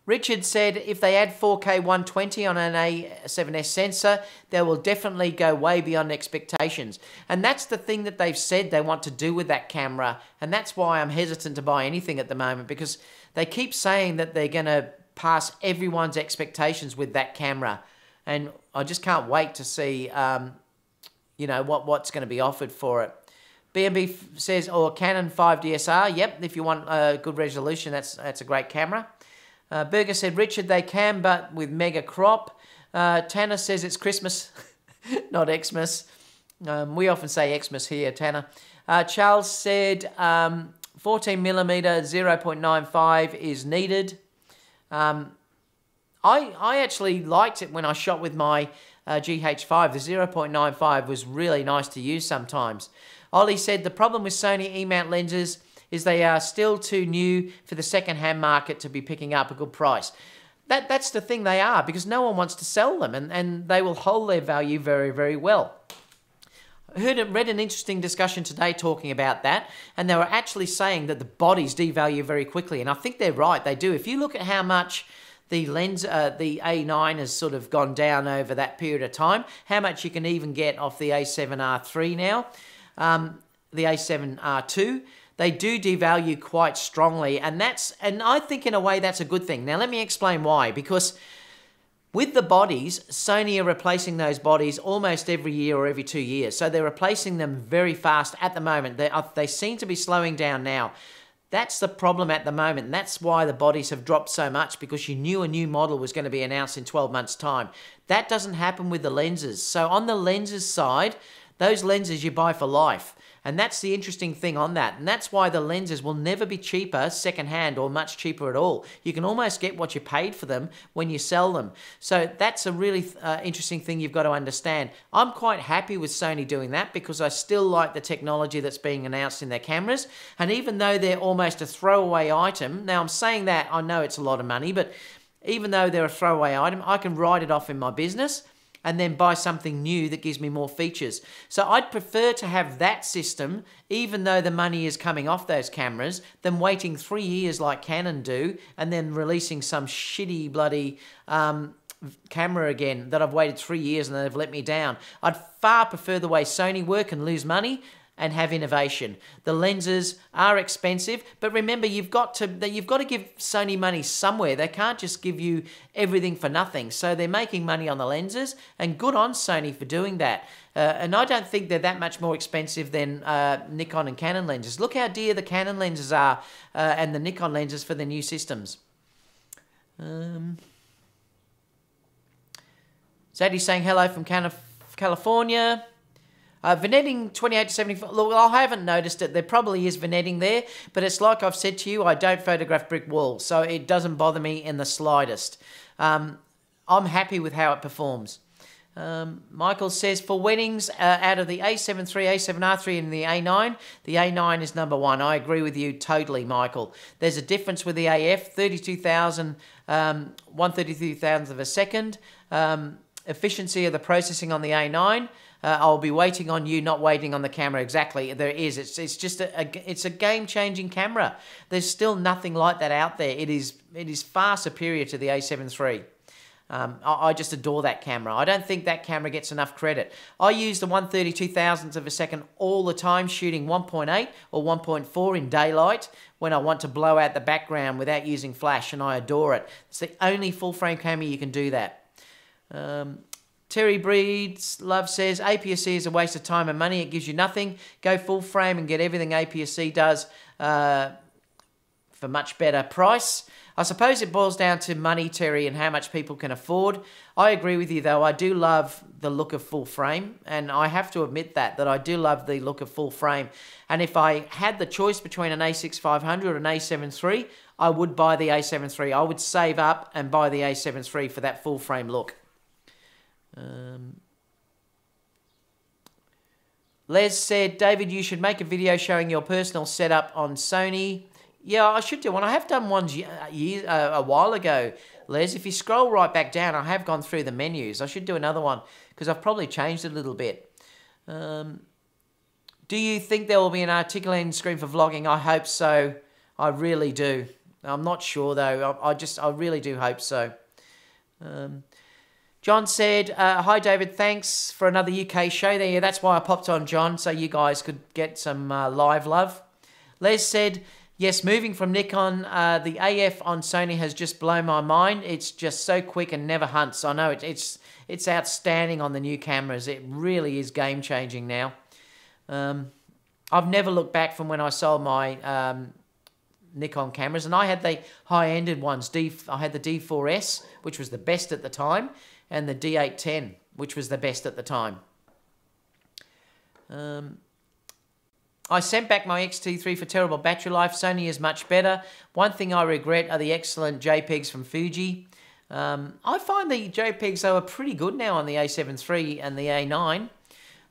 Richard said if they add 4K 120 on an A7S sensor, they will definitely go way beyond expectations. And that's the thing that they've said they want to do with that camera. And that's why I'm hesitant to buy anything at the moment, because they keep saying that they're going to pass everyone's expectations with that camera. And I just can't wait to see, you know, what's going to be offered for it. B&B says, or Canon 5DSR. Yep, if you want a good resolution, that's a great camera. Berger said, Richard, they can, but with mega crop. Tanner says it's Christmas, not Xmas. We often say Xmas here, Tanner. Charles said 14mm 0.95 is needed. I actually liked it when I shot with my GH5. The 0.95 was really nice to use sometimes. Ollie said the problem with Sony E-mount lenses is they are still too new for the second-hand market to be picking up a good price. That's the thing, they are, because no one wants to sell them, and they will hold their value very, very well. I read an interesting discussion today talking about that, and they were actually saying that the bodies devalue very quickly, and I think they're right, they do. If you look at how much the lens, the A9 has sort of gone down over that period of time, how much you can even get off the A7R3 now, the A7R2, they do devalue quite strongly, and I think in a way that's a good thing. Now let me explain why. Because with the bodies, Sony are replacing those bodies almost every year or every 2 years. So they're replacing them very fast at the moment. They seem to be slowing down now. That's the problem at the moment, and that's why the bodies have dropped so much, because you knew a new model was going to be announced in 12 months' time. That doesn't happen with the lenses. So on the lenses side, those lenses you buy for life. And that's the interesting thing on that. And that's why the lenses will never be cheaper secondhand or much cheaper at all. You can almost get what you paid for them when you sell them. So that's a really interesting thing you've got to understand. I'm quite happy with Sony doing that, because I still like the technology that's being announced in their cameras. And even though they're almost a throwaway item, now I'm saying that, I know it's a lot of money, but even though they're a throwaway item, I can write it off in my business and then buy something new that gives me more features. So I'd prefer to have that system, even though the money is coming off those cameras, than waiting 3 years like Canon do and then releasing some shitty bloody camera again that I've waited 3 years and they've let me down. I'd far prefer the way Sony work and lose money and have innovation. The lenses are expensive, but remember, you've got to give Sony money somewhere. They can't just give you everything for nothing. So they're making money on the lenses, and good on Sony for doing that. And I don't think they're that much more expensive than Nikon and Canon lenses. Look how dear the Canon lenses are and the Nikon lenses for the new systems. Zaddy's saying hello from California. Vignetting 28 to 75, look, I haven't noticed it. There probably is vignetting there, but it's like I've said to you, I don't photograph brick walls, so it doesn't bother me in the slightest. I'm happy with how it performs. Michael says, for weddings, out of the A7 III, A7R III and the A9 is number one. I agree with you totally, Michael. There's a difference with the AF, 32,000, 1/33,000th of a second. Efficiency of the processing on the A9. I'll be waiting on you, not waiting on the camera. Exactly, there is. It's just it's a game-changing camera. There's still nothing like that out there. It is far superior to the A7 III. I just adore that camera. I don't think that camera gets enough credit. I use the 1/32,000th of a second all the time, shooting 1.8 or 1.4 in daylight when I want to blow out the background without using flash, and I adore it. It's the only full-frame camera you can do that. Terry Breeds Love says, APS-C is a waste of time and money. It gives you nothing. Go full frame and get everything APS-C does for much better price. I suppose it boils down to money, Terry, and how much people can afford. I agree with you, though. I do love the look of full frame, and I have to admit that I do love the look of full frame. And if I had the choice between an A6500 or an A7 III, I would buy the A7 III. I would save up and buy the A7 III for that full frame look. Les said, David, you should make a video showing your personal setup on Sony. Yeah, I should do one. I have done one a while ago, Les. If you scroll right back down, I have gone through the menus. I should do another one because I've probably changed it a little bit. Do you think there will be an articulating screen for vlogging? I hope so. I really do. I'm not sure though. I really do hope so. John said, hi David, thanks for another UK show there. Yeah, that's why I popped on, John, so you guys could get some live love. Les said, yes, moving from Nikon, the AF on Sony has just blown my mind. It's just so quick and never hunts. I know it's outstanding on the new cameras. It really is game-changing now. I've never looked back from when I sold my Nikon cameras, and I had the high-ended ones. I had the D4S, which was the best at the time, and the D810, which was the best at the time. I sent back my X-T3 for terrible battery life. Sony is much better. One thing I regret are the excellent JPEGs from Fuji. I find the JPEGs, though, are pretty good now on the A7 III and the A9.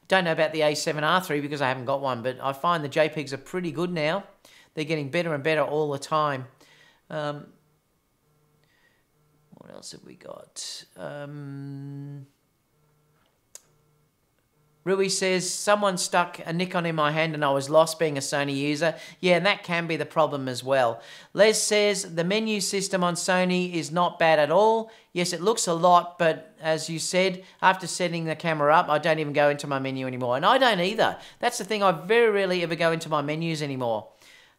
Don't know about the A7R III because I haven't got one, but I find the JPEGs are pretty good now. They're getting better and better all the time. What else have we got? Rui says, someone stuck a Nikon in my hand and I was lost being a Sony user. Yeah, and that can be the problem as well. Les says, the menu system on Sony is not bad at all. Yes, it looks a lot, but as you said, after setting the camera up, I don't even go into my menu anymore. And I don't either. That's the thing, I very rarely ever go into my menus anymore.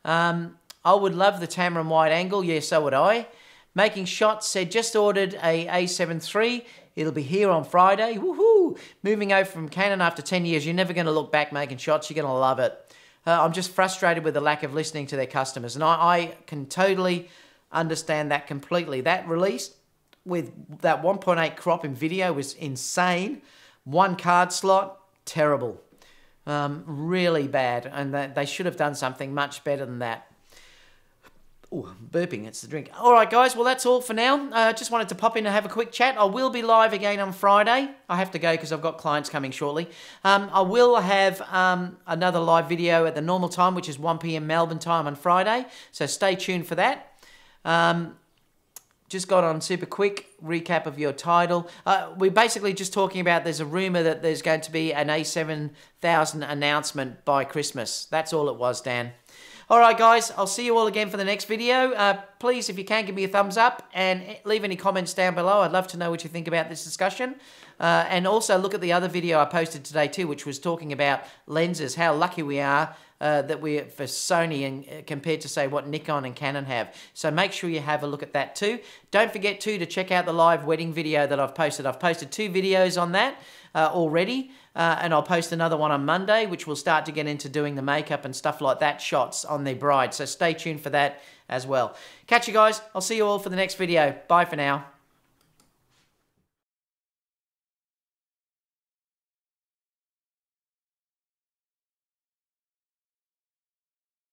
I would love the Tamron wide angle. Yeah, so would I. Making Shots said, just ordered a A7 III. It'll be here on Friday. Woohoo! Moving over from Canon after 10 years. You're never going to look back making shots. You're going to love it. I'm just frustrated with the lack of listening to their customers. And I can totally understand that completely. That release with that 1.8 crop in video was insane. One card slot, terrible. Really bad. And they should have done something much better than that. Oh, burping, it's the drink. All right, guys, well, that's all for now. Just wanted to pop in and have a quick chat. I will be live again on Friday. I have to go because I've got clients coming shortly. I will have another live video at the normal time, which is 1 p.m. Melbourne time on Friday. So stay tuned for that. Just got on super quick recap of your title. We're basically just talking about there's a rumour that there's going to be an A7000 announcement by Christmas. That's all it was, Dan. All right, guys, I'll see you all again for the next video. Please, if you can, give me a thumbs up and leave any comments down below. I'd love to know what you think about this discussion. And also look at the other video I posted today too, which was talking about lenses, how lucky we are that we're for Sony and compared to, say, what Nikon and Canon have. So make sure you have a look at that too. Don't forget too to check out the live wedding video that I've posted. I've posted 2 videos on that already. And I'll post another one on Monday, which will start to get into doing the makeup and stuff like that, shots on the bride. So stay tuned for that as well. Catch you guys. I'll see you all for the next video. Bye for now.